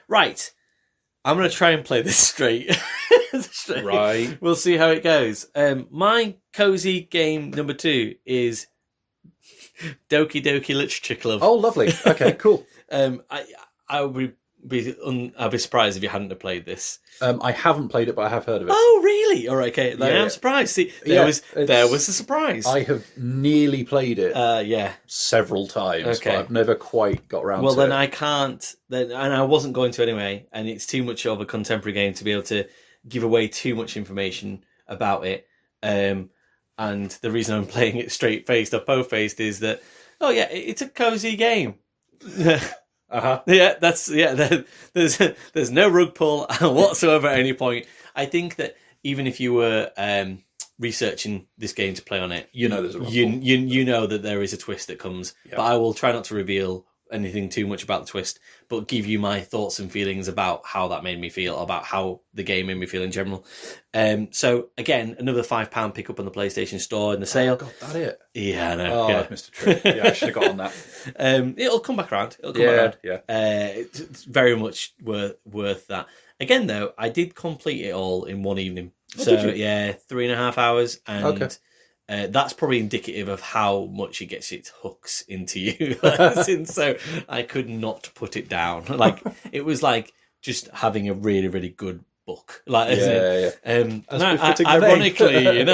[SPEAKER 1] Right. I'm going to try and play this straight.
[SPEAKER 2] Right.
[SPEAKER 1] We'll see how it goes. My cozy game number 2 is Doki Doki Literature Club.
[SPEAKER 2] Oh, lovely. Okay, cool.
[SPEAKER 1] I'll be surprised if you hadn't have played this.
[SPEAKER 2] I haven't played it, but I have heard of it.
[SPEAKER 1] Oh, really? All right, okay. I'm surprised. See, there was a surprise.
[SPEAKER 2] I have nearly played it. Several times, but I've never quite got around to it.
[SPEAKER 1] Well, then I can't. And I wasn't going to anyway. And it's too much of a contemporary game to be able to give away too much information about it. And the reason I'm playing it straight-faced or po-faced is that, it's a cozy game. There's no rug pull whatsoever at any point. I think that even if you were researching this game to play on it,
[SPEAKER 2] there's a rug pull.
[SPEAKER 1] You know that there is a twist that comes. But I will try not to reveal anything too much about the twist, but give you my thoughts and feelings about how that made me feel, about how the game made me feel in general. So again, another £5 pickup on the PlayStation Store in the sale.
[SPEAKER 2] Oh, God, that it?
[SPEAKER 1] Yeah, I know.
[SPEAKER 2] Oh, I've missed a trick. Yeah, I should have got on that.
[SPEAKER 1] It'll come back around. Yeah.
[SPEAKER 2] It's
[SPEAKER 1] very much worth that. Again, though, I did complete it all in one evening.
[SPEAKER 2] Oh,
[SPEAKER 1] so
[SPEAKER 2] did you?
[SPEAKER 1] 3.5 hours, and that's probably indicative of how much it gets its hooks into you. So I could not put it down. Like, it was like just having a really, really good book. Like, ironically,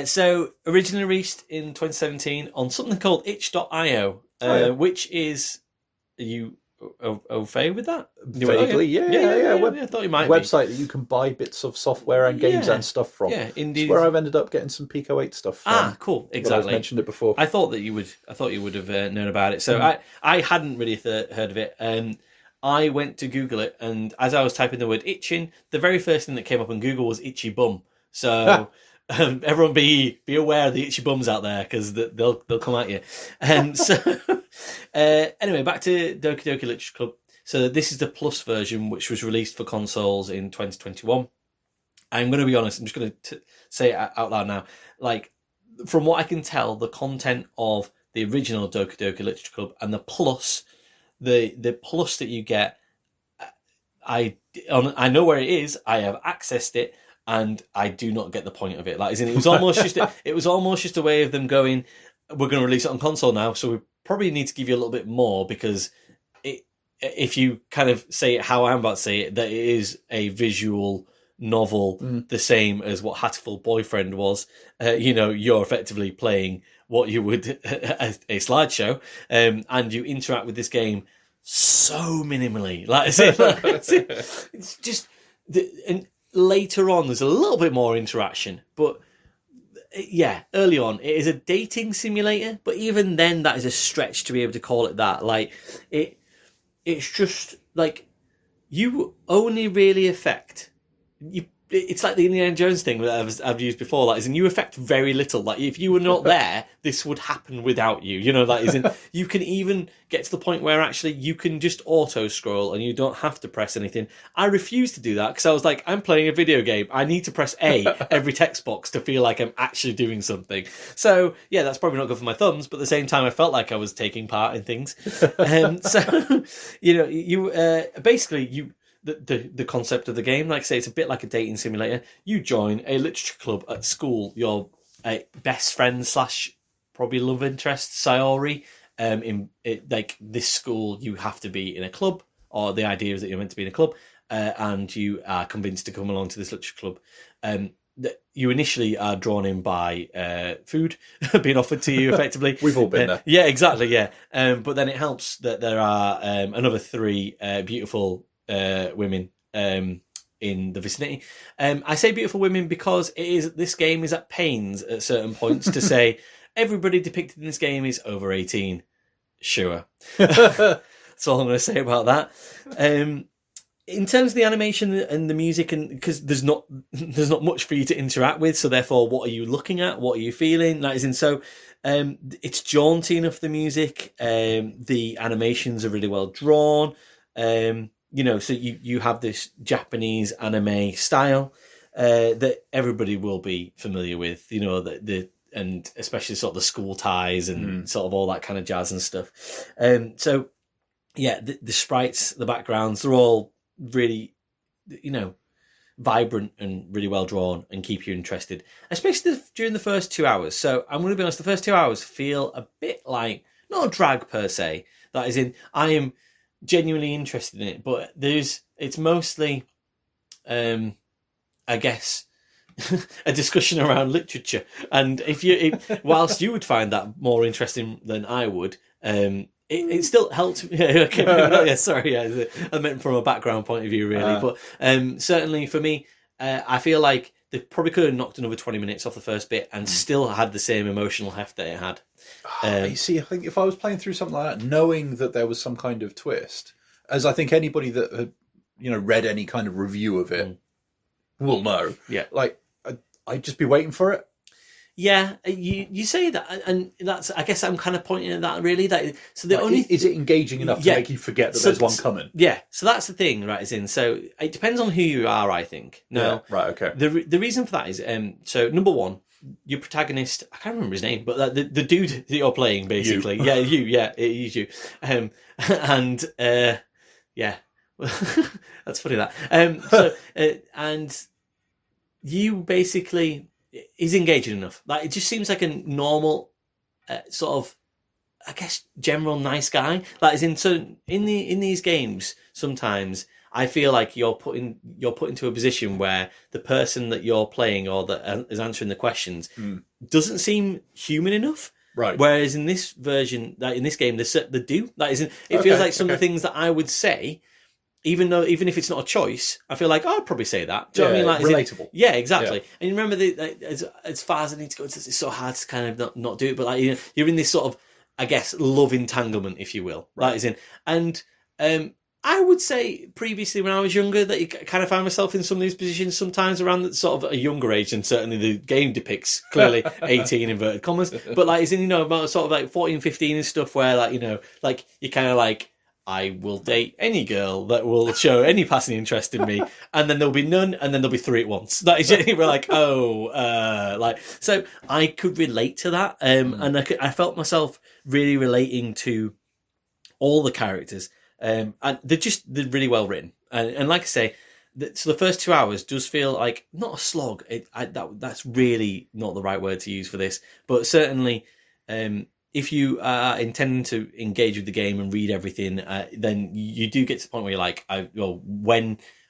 [SPEAKER 1] so originally released in 2017 on something called itch.io, which is, are you au fait with that?
[SPEAKER 2] Vaguely, yeah.
[SPEAKER 1] I thought you might
[SPEAKER 2] website that you can buy bits of software and games and stuff from.
[SPEAKER 1] Yeah, indeed.
[SPEAKER 2] It's where I've ended up getting some Pico 8 stuff from.
[SPEAKER 1] Ah, cool, exactly.
[SPEAKER 2] I've mentioned it before.
[SPEAKER 1] I thought you would have known about it. So I hadn't really heard of it. I went to Google it, and as I was typing the word itching, the very first thing that came up on Google was itchy bum. So everyone be aware of the itchy bums out there, because they'll come at you. Anyway, back to Doki Doki Literature Club. So this is the Plus version, which was released for consoles in 2021. I'm going to be honest. I'm just going to say it out loud now. Like, from what I can tell, the content of the original Doki Doki Literature Club and the Plus, the Plus that you get, I know where it is. I have accessed it, and I do not get the point of it. Like, it was almost just a way of them going, we're going to release it on console now, so we probably need to give you a little bit more, because if you kind of say it how I'm about to say it, that it is a visual novel, the same as what Hatful Boyfriend was. You're effectively playing what you would a slideshow, and you interact with this game so minimally. Like, it's just, and later on there's a little bit more interaction, but early on it is a dating simulator, but even then that is a stretch to be able to call it that. Like, it's just like, you only really affect, it's like the Indiana Jones thing that I've used before. Like, you affect very little. Like, if you were not there, this would happen without you. You know, that you can even get to the point where actually you can just auto scroll and you don't have to press anything. I refused to do that because I was like, I'm playing a video game. I need to press A every text box to feel like I'm actually doing something. So yeah, that's probably not good for my thumbs, but at the same time, I felt like I was taking part in things. So you know, the concept of the game, like I say, it's a bit like a dating simulator. You join a literature club at school. Your best friend / probably love interest, Sayori. Like this school, you have to be in a club, or the idea is that you're meant to be in a club, and you are convinced to come along to this literature club. That you initially are drawn in by food being offered to you, effectively.
[SPEAKER 2] We've all been there.
[SPEAKER 1] Yeah, exactly. Yeah, but then it helps that there are another 3 beautiful women in the vicinity. I say beautiful women because this game is at pains at certain points to say everybody depicted in this game is over 18. Sure. That's all I'm going to say about that. In terms of the animation and the music, and because there's not much for you to interact with, so therefore, what are you looking at? What are you feeling? Like, it's jaunty enough. The music, the animations are really well drawn. You know, so you have this Japanese anime style that everybody will be familiar with. You know, and especially sort of the school ties and sort of all that kind of jazz and stuff. So yeah, the sprites, the backgrounds, they're all really, you know, vibrant and really well drawn and keep you interested, especially during the first 2 hours. So I'm going to be honest, the first 2 hours feel a bit like, not a drag per se, that is in, I am genuinely interested in it, but it's mostly, I guess, a discussion around literature. And whilst you would find that more interesting than I would, it still helped. Yeah, sorry, yeah, I meant from a background point of view, really. But certainly for me, I feel like they probably could have knocked another 20 minutes off the first bit and still had the same emotional heft that it had.
[SPEAKER 2] You see, I think if I was playing through something like that, knowing that there was some kind of twist, as I think anybody that had, you know, read any kind of review of it will know.
[SPEAKER 1] Yeah,
[SPEAKER 2] like I'd just be waiting for it.
[SPEAKER 1] Yeah, you say that, and that's, I guess I'm kind of pointing at that, really. That so
[SPEAKER 2] is it engaging enough to make you forget that there's one coming?
[SPEAKER 1] Yeah, so that's the thing, right? So it depends on who you are, I think. No,
[SPEAKER 2] yeah, right, okay.
[SPEAKER 1] The reason for that is so number one, your protagonist, I can't remember his name, but the dude that you're playing, basically, it is you, and yeah, that's funny that. And you basically is engaging enough. Like, it just seems like a normal sort of, I guess, general nice guy. Like, as in, so in these games, sometimes I feel like you're put into a position where the person that you're playing or that is answering the questions doesn't seem human enough.
[SPEAKER 2] Right.
[SPEAKER 1] Whereas in this version, like in this game, they do. Like, it feels like some of the things that I would say, even if it's not a choice, I feel like, I'd probably say that. Do you know what I mean? Like,
[SPEAKER 2] relatable.
[SPEAKER 1] Yeah, exactly. Yeah. And you remember, as far as I need to go, it's so hard to kind of not do it. But like, you know, you're in this sort of, I guess, love entanglement, if you will. Right. Like, and I would say previously when I was younger that you kind of found myself in some of these positions sometimes around that sort of a younger age, and certainly the game depicts clearly 18 inverted commas. But like, you know, about sort of like 14, 15 and stuff where, like, you know, like you kind of like, I will date any girl that will show any passing interest in me, and then there'll be none, and then there'll be 3 at once. That is, we're like, like, so I could relate to that, and I felt myself really relating to all the characters, and they're really well written, and like I say, so the first 2 hours does feel like not a slog. That's really not the right word to use for this, but certainly, if you are intending to engage with the game and read everything, then you do get to the point where you're like,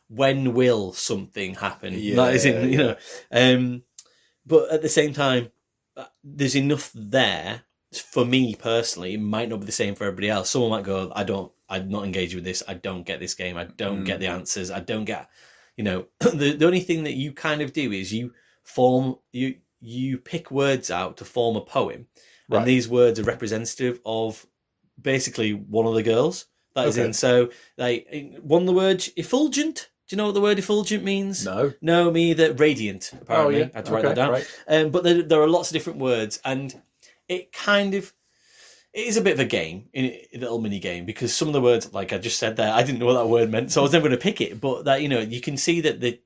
[SPEAKER 1] when will something happen?
[SPEAKER 2] Yeah,
[SPEAKER 1] that is in, you know. But at the same time, there's enough there for me personally. It might not be the same for everybody else. Someone might go, I'm not engaged with this. I don't get this game. I don't get the answers. I don't get, you know, the only thing that you kind of do is you pick words out to form a poem. Right. And these words are representative of basically one of the girls. That is in. So, like, one of the words, effulgent, Do you know what the word effulgent means?
[SPEAKER 2] No.
[SPEAKER 1] No, me either. Radiant, apparently.
[SPEAKER 2] Oh, yeah.
[SPEAKER 1] I had to write that down.
[SPEAKER 2] Right.
[SPEAKER 1] But there are lots of different words, and it is a bit of a game, a little mini game, because some of the words, like I just said there, I didn't know what that word meant, so I was never going to pick it. But that, you can see that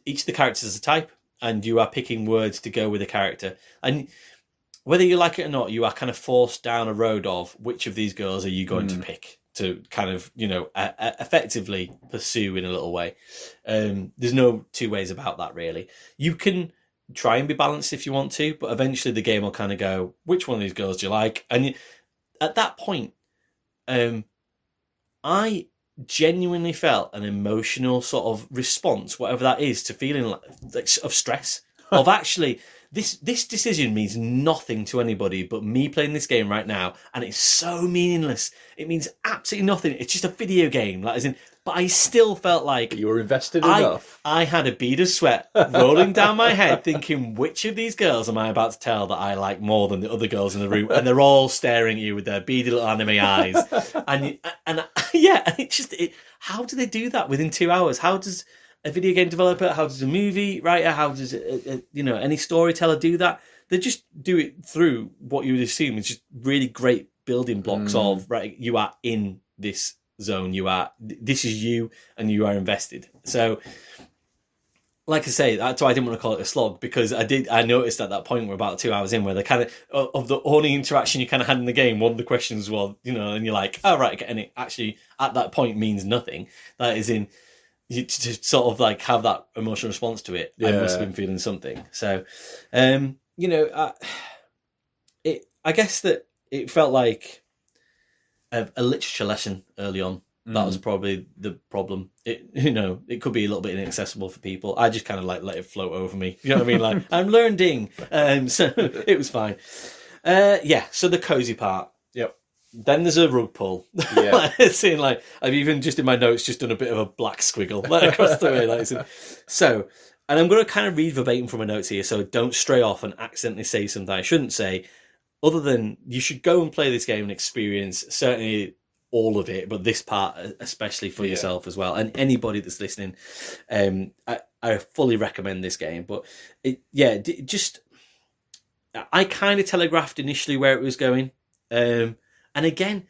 [SPEAKER 1] each of the characters is a type, and you are picking words to go with the character. And whether you like it or not, you are kind of forced down a road of which of these girls are you going to pick to kind of, effectively pursue in a little way. There's no two ways about that, really. You can try and be balanced if you want to, but eventually the game will kind of go, which one of these girls do you like? And at that point, I genuinely felt an emotional sort of response, whatever that is, to feeling like of stress, of actually, this decision means nothing to anybody but me playing this game right now, and it's so meaningless. It means absolutely nothing. It's just a video game, but I still felt like
[SPEAKER 2] you were invested enough.
[SPEAKER 1] I had a bead of sweat rolling down my head, thinking, which of these girls am I about to tell that I like more than the other girls in the room? And they're all staring at you with their beady little anime eyes. and it's just, how do they do that within 2 hours? How does a video game developer, how does a movie writer, how does any storyteller do that? They just do it through what you would assume is just really great building blocks of, right, you are in this zone, this is you, and you are invested. So, like I say, that's why I didn't want to call it a slog, because I noticed at that point, we're about 2 hours in, where the kind of the only interaction you kind of had in the game, one of the questions was, and you're like, oh right, and it actually at that point means nothing. That is in, you to sort of like have that emotional response to it. I must have been feeling something. So, I guess that it felt like a literature lesson early on. That was probably the problem. It could be a little bit inaccessible for people. I just kind of like let it float over me. You know what I mean? Like, I'm learning. So it was fine. So the cozy part.
[SPEAKER 2] Yep.
[SPEAKER 1] Then there's a rug pull.
[SPEAKER 2] Yeah.
[SPEAKER 1] Seeing like, I've even just in my notes just done a bit of a black squiggle across the way. So, and I'm going to kind of read verbatim from my notes here, so don't stray off and accidentally say something I shouldn't say. Other than you should go and play this game and experience certainly all of it, but this part especially for yourself as well, and anybody that's listening. I fully recommend this game, but I kind of telegraphed initially where it was going, and again,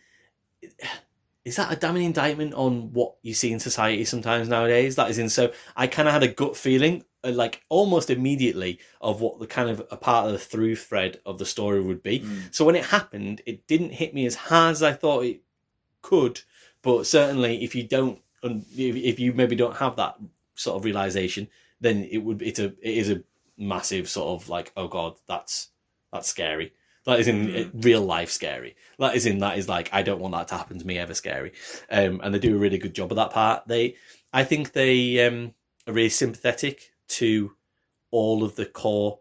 [SPEAKER 1] is that a damning indictment on what you see in society sometimes nowadays? That is in, so I kind of had a gut feeling, like almost immediately, of what the kind of a part of the through thread of the story would be. So when it happened, it didn't hit me as hard as I thought it could, but certainly if you maybe don't have that sort of realization, then it is a massive sort of like, oh god, that's scary. That is in real life scary. That is like, I don't want that to happen to me ever scary. And they do a really good job of that part. I think they are really sympathetic to all of the core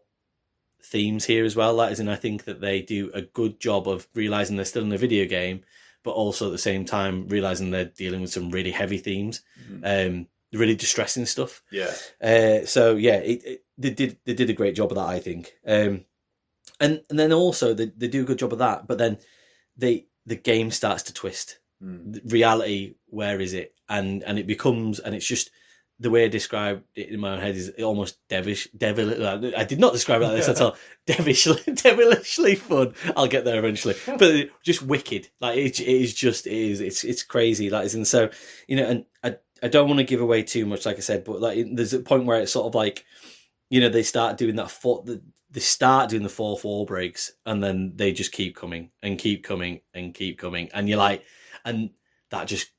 [SPEAKER 1] themes here as well. That is in, I think that they do a good job of realizing they're still in a video game, but also at the same time realizing they're dealing with some really heavy themes, really distressing stuff.
[SPEAKER 2] Yeah.
[SPEAKER 1] They did a great job of that, I think. And then also they do a good job of that, but then the game starts to twist. Reality, where is it? And it becomes, and it's just, the way I described it in my own head is almost devilish. I did not describe it like this at all. Devilishly fun. I'll get there eventually. But just wicked. Like it's crazy. Like, and so, and I don't want to give away too much, like I said, but like there's a point where it's sort of like, they start doing that they start doing the 4 wall breaks, and then they just keep coming and keep coming and keep coming, and you're like, and that just,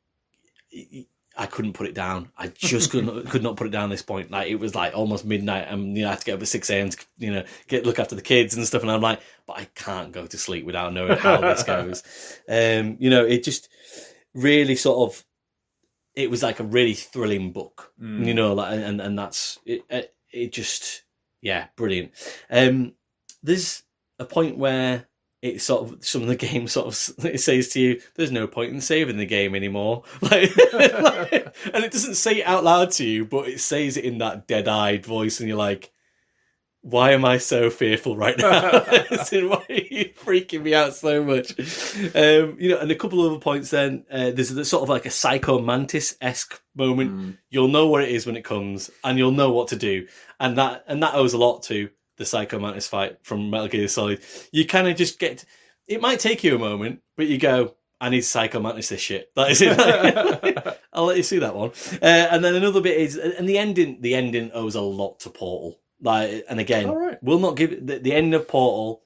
[SPEAKER 1] I couldn't put it down. I just could not put it down at this point. Like, it was like almost midnight, and I have to get up at 6 a.m. to look after the kids and stuff. And I'm like, but I can't go to sleep without knowing how this goes. It just really sort of, it was like a really thrilling book. And that's it. It just, brilliant. There's a point where it sort of, some of the game sort of, it says to you, there's no point in saving the game anymore. And it doesn't say it out loud to you, but it says it in that dead-eyed voice, and you're like, why am I so fearful right now? Why are you freaking me out so much? And a couple of other points then. There's sort of like a Psycho Mantis-esque moment. You'll know what it is when it comes, and you'll know what to do. And that owes a lot to the Psycho Mantis fight from Metal Gear Solid. You kind of just get... It might take you a moment, but you go, I need Psycho Mantis this shit. That is it. I'll let you see that one. And then another bit is... And the ending owes a lot to Portal. And again, we'll not give the end of Portal,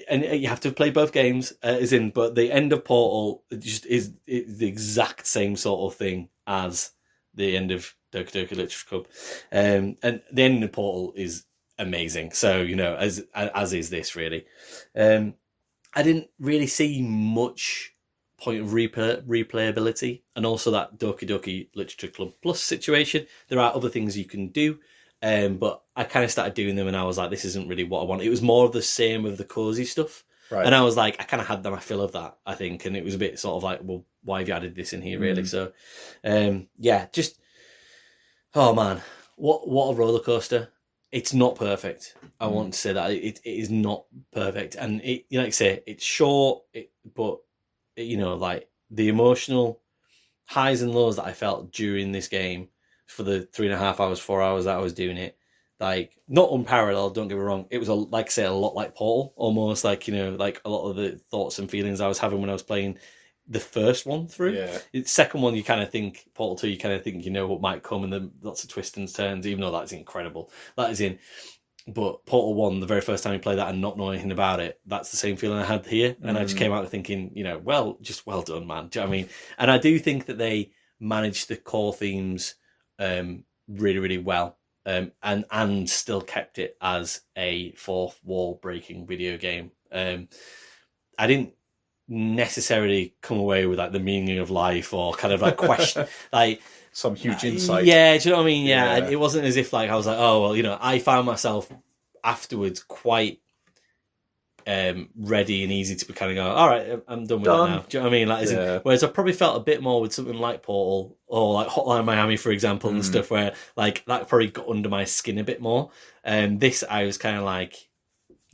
[SPEAKER 1] and you have to play both games, but the end of Portal just is the exact same sort of thing as the end of Doki Doki Literature Club, and the end of Portal is amazing. So as is this really. I didn't really see much point of replayability, and also that Doki Doki Literature Club Plus situation. There are other things you can do. But I kind of started doing them and I was like, this isn't really what I want. It was more of the same of the cozy stuff. Right. And I was like, I kind of had my fill of that, I think. And it was a bit sort of like, well, why have you added this in here, really? So, just, oh man, what a roller coaster. It's not perfect. I want to say that. It is not perfect. And like I say, it's short, but the emotional highs and lows that I felt during this game, for the 3.5 hours, 4 hours that I was doing it, like not unparalleled, don't get me wrong. It was a lot like Portal, almost like like a lot of the thoughts and feelings I was having when I was playing the first one through. Yeah. The second one, you kind of think Portal 2, you kind of think what might come, and then lots of twists and turns. Even though that's incredible, but Portal 1, the very first time you play that and not know anything about it, that's the same feeling I had here, and I just came out thinking, well done, man. Do you know what I mean? And I do think that they managed the core themes really, really well, and still kept it as a fourth wall breaking video game. I didn't necessarily come away with like the meaning of life or kind of like question like
[SPEAKER 2] some huge insight.
[SPEAKER 1] Yeah, do you know what I mean? Yeah. It wasn't as if like I was like, oh well, I found myself afterwards quite ready and easy to be kind of go, all right, I'm done with that now. Do you know what I mean? Like, whereas I probably felt a bit more with something like Portal or like Hotline Miami, for example, and stuff where like that probably got under my skin a bit more. This I was kind of like,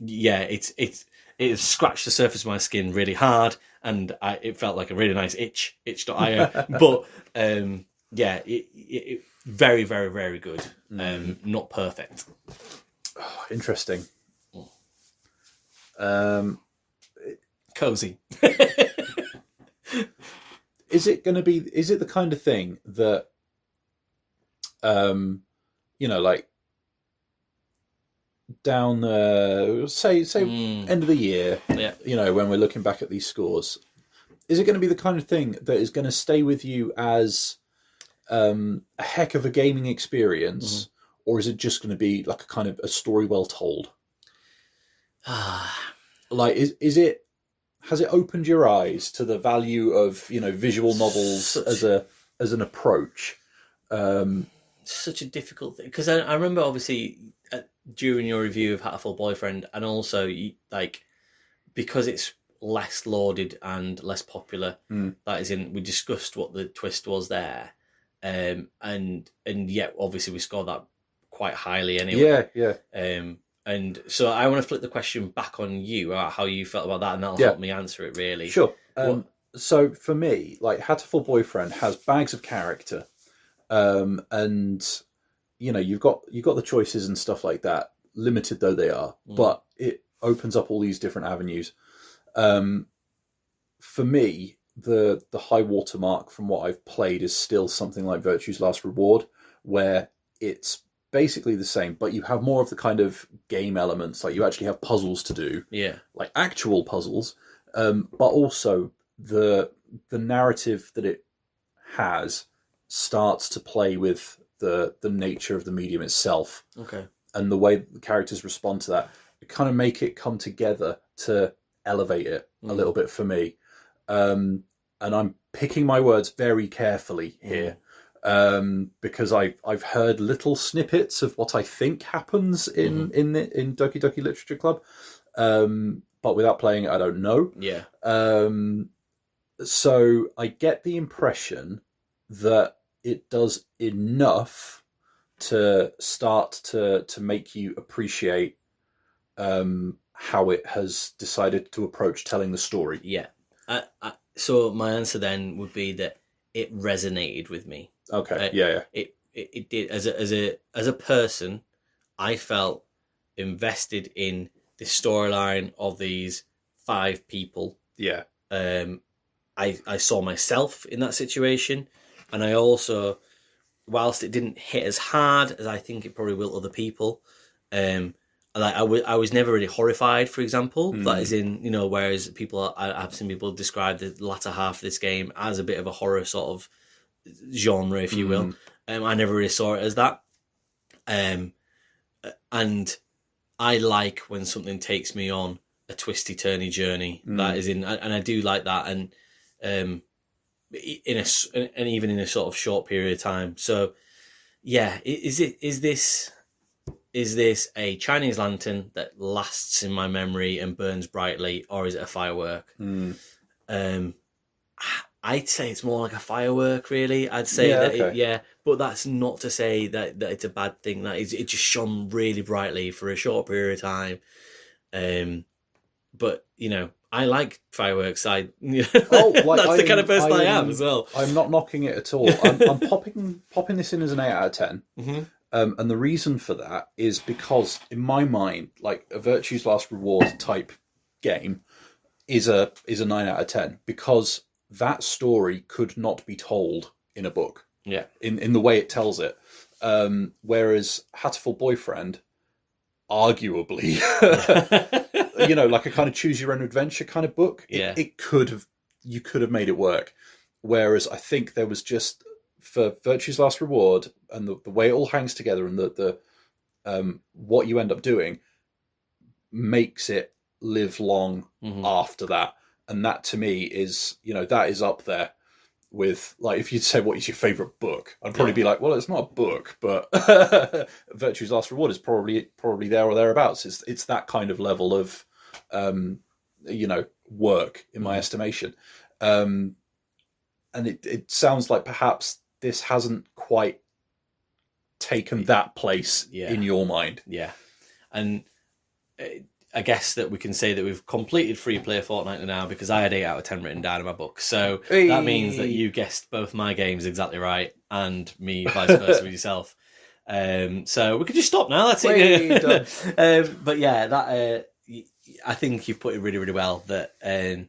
[SPEAKER 1] it scratched the surface of my skin really hard, and it felt like a really nice itch.io. But it very, very, very good. Not perfect.
[SPEAKER 2] Oh, interesting.
[SPEAKER 1] Cozy.
[SPEAKER 2] Is it the kind of thing that like down say end of the year, when we're looking back at these scores, is it going to be the kind of thing that is going to stay with you as a heck of a gaming experience, or is it just going to be like a kind of a story well told? Like, has it opened your eyes to the value of visual novels as an approach?
[SPEAKER 1] Such a difficult thing, because I remember obviously during your review of Hatful Boyfriend, and also like because it's less lauded and less popular. That is we discussed what the twist was there, and yet obviously we scored that quite highly anyway. And so I want to flip the question back on you about how you felt about that, and that'll help me answer it, really.
[SPEAKER 2] Sure. So for me, like Hatful Boyfriend has bags of character, and you've got the choices and stuff like that, limited though they are, but it opens up all these different avenues. For me, the high watermark from what I've played is still something like Virtue's Last Reward, where it's basically the same, but you have more of the kind of game elements, like you actually have puzzles to do, like actual puzzles, but also the narrative that it has starts to play with the nature of the medium itself, and the way the characters respond to that, kind of make it come together to elevate it a little bit for me. And I'm picking my words very carefully here. Because I've heard little snippets of what I think happens in Doki Doki Literature Club, but without playing it, I don't know. So I get the impression that it does enough to start to make you appreciate how it has decided to approach telling the story.
[SPEAKER 1] Yeah. So my answer then would be that it resonated with me.
[SPEAKER 2] Okay.
[SPEAKER 1] It did. As a person, I felt invested in the storyline of these 5 people.
[SPEAKER 2] Yeah.
[SPEAKER 1] I saw myself in that situation, and I also, whilst it didn't hit as hard as I think it probably will other people, I was never really horrified, for example. That is in, whereas I've seen people describe the latter half of this game as a bit of a horror sort of genre, if you will. I never really saw it as that. And I like when something takes me on a twisty turny journey. That is in, and I do like that, and even in a sort of short period of time. So yeah, is this a Chinese lantern that lasts in my memory and burns brightly, or is it a firework? I'd say it's more like a firework, really. I'd say but that's not to say that it's a bad thing. That is, it just shone really brightly for a short period of time. But I like fireworks. That's the kind of person I am as well.
[SPEAKER 2] I'm not knocking it at all. I'm popping this in as an 8 out of 10.
[SPEAKER 1] Mm-hmm.
[SPEAKER 2] And the reason for that is because, in my mind, like a Virtue's Last Reward type game is a 9 out of 10, because that story could not be told in a book.
[SPEAKER 1] Yeah.
[SPEAKER 2] In the way it tells it. Whereas Hatful Boyfriend, arguably, like a kind of choose your own adventure kind of book.
[SPEAKER 1] Yeah.
[SPEAKER 2] You could have made it work. Whereas I think there was just, for Virtue's Last Reward and the way it all hangs together, and the what you end up doing makes it live long after that. And that to me is, that is up there with, like, if you'd say what is your favourite book, I'd probably be like, well, it's not a book, but Virtue's Last Reward is probably there or thereabouts. It's that kind of level of work in my estimation. And it sounds like perhaps this hasn't quite taken that place in your mind.
[SPEAKER 1] Yeah. And I guess that we can say that we've completed free play Fortnite now, because I had 8 out of 10 written down in my book. So that means that you guessed both my games exactly right, and me vice versa with yourself. So we could just stop now. That's it. But yeah, that I think you've put it really, really well. That there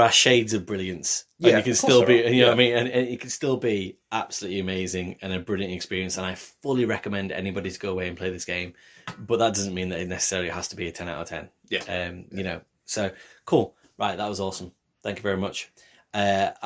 [SPEAKER 1] are shades of brilliance. And you can still be, what I mean, and it can still be absolutely amazing and a brilliant experience. And I fully recommend anybody to go away and play this game. But that doesn't mean that it necessarily has to be a 10 out of 10.
[SPEAKER 2] Yeah.
[SPEAKER 1] So cool. Right. That was awesome. Thank you very much. We'll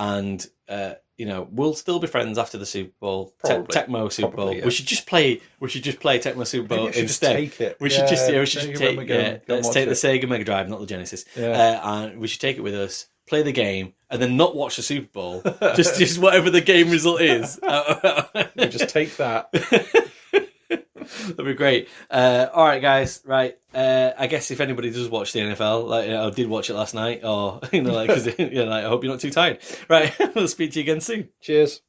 [SPEAKER 1] still be friends after the Super Bowl. Tecmo Super Bowl. Yeah. We should just play Tecmo Super Bowl instead.
[SPEAKER 2] We should take
[SPEAKER 1] it. Let's take the Sega Mega Drive, not the Genesis. And we should take it with us, play the game, and then not watch the Super Bowl. just whatever the game result is.
[SPEAKER 2] We just take that.
[SPEAKER 1] That'd be great. All right, guys. Right. I guess if anybody does watch the NFL, I did watch it last night, or because I hope you're not too tired. Right. We'll speak to you again soon.
[SPEAKER 2] Cheers.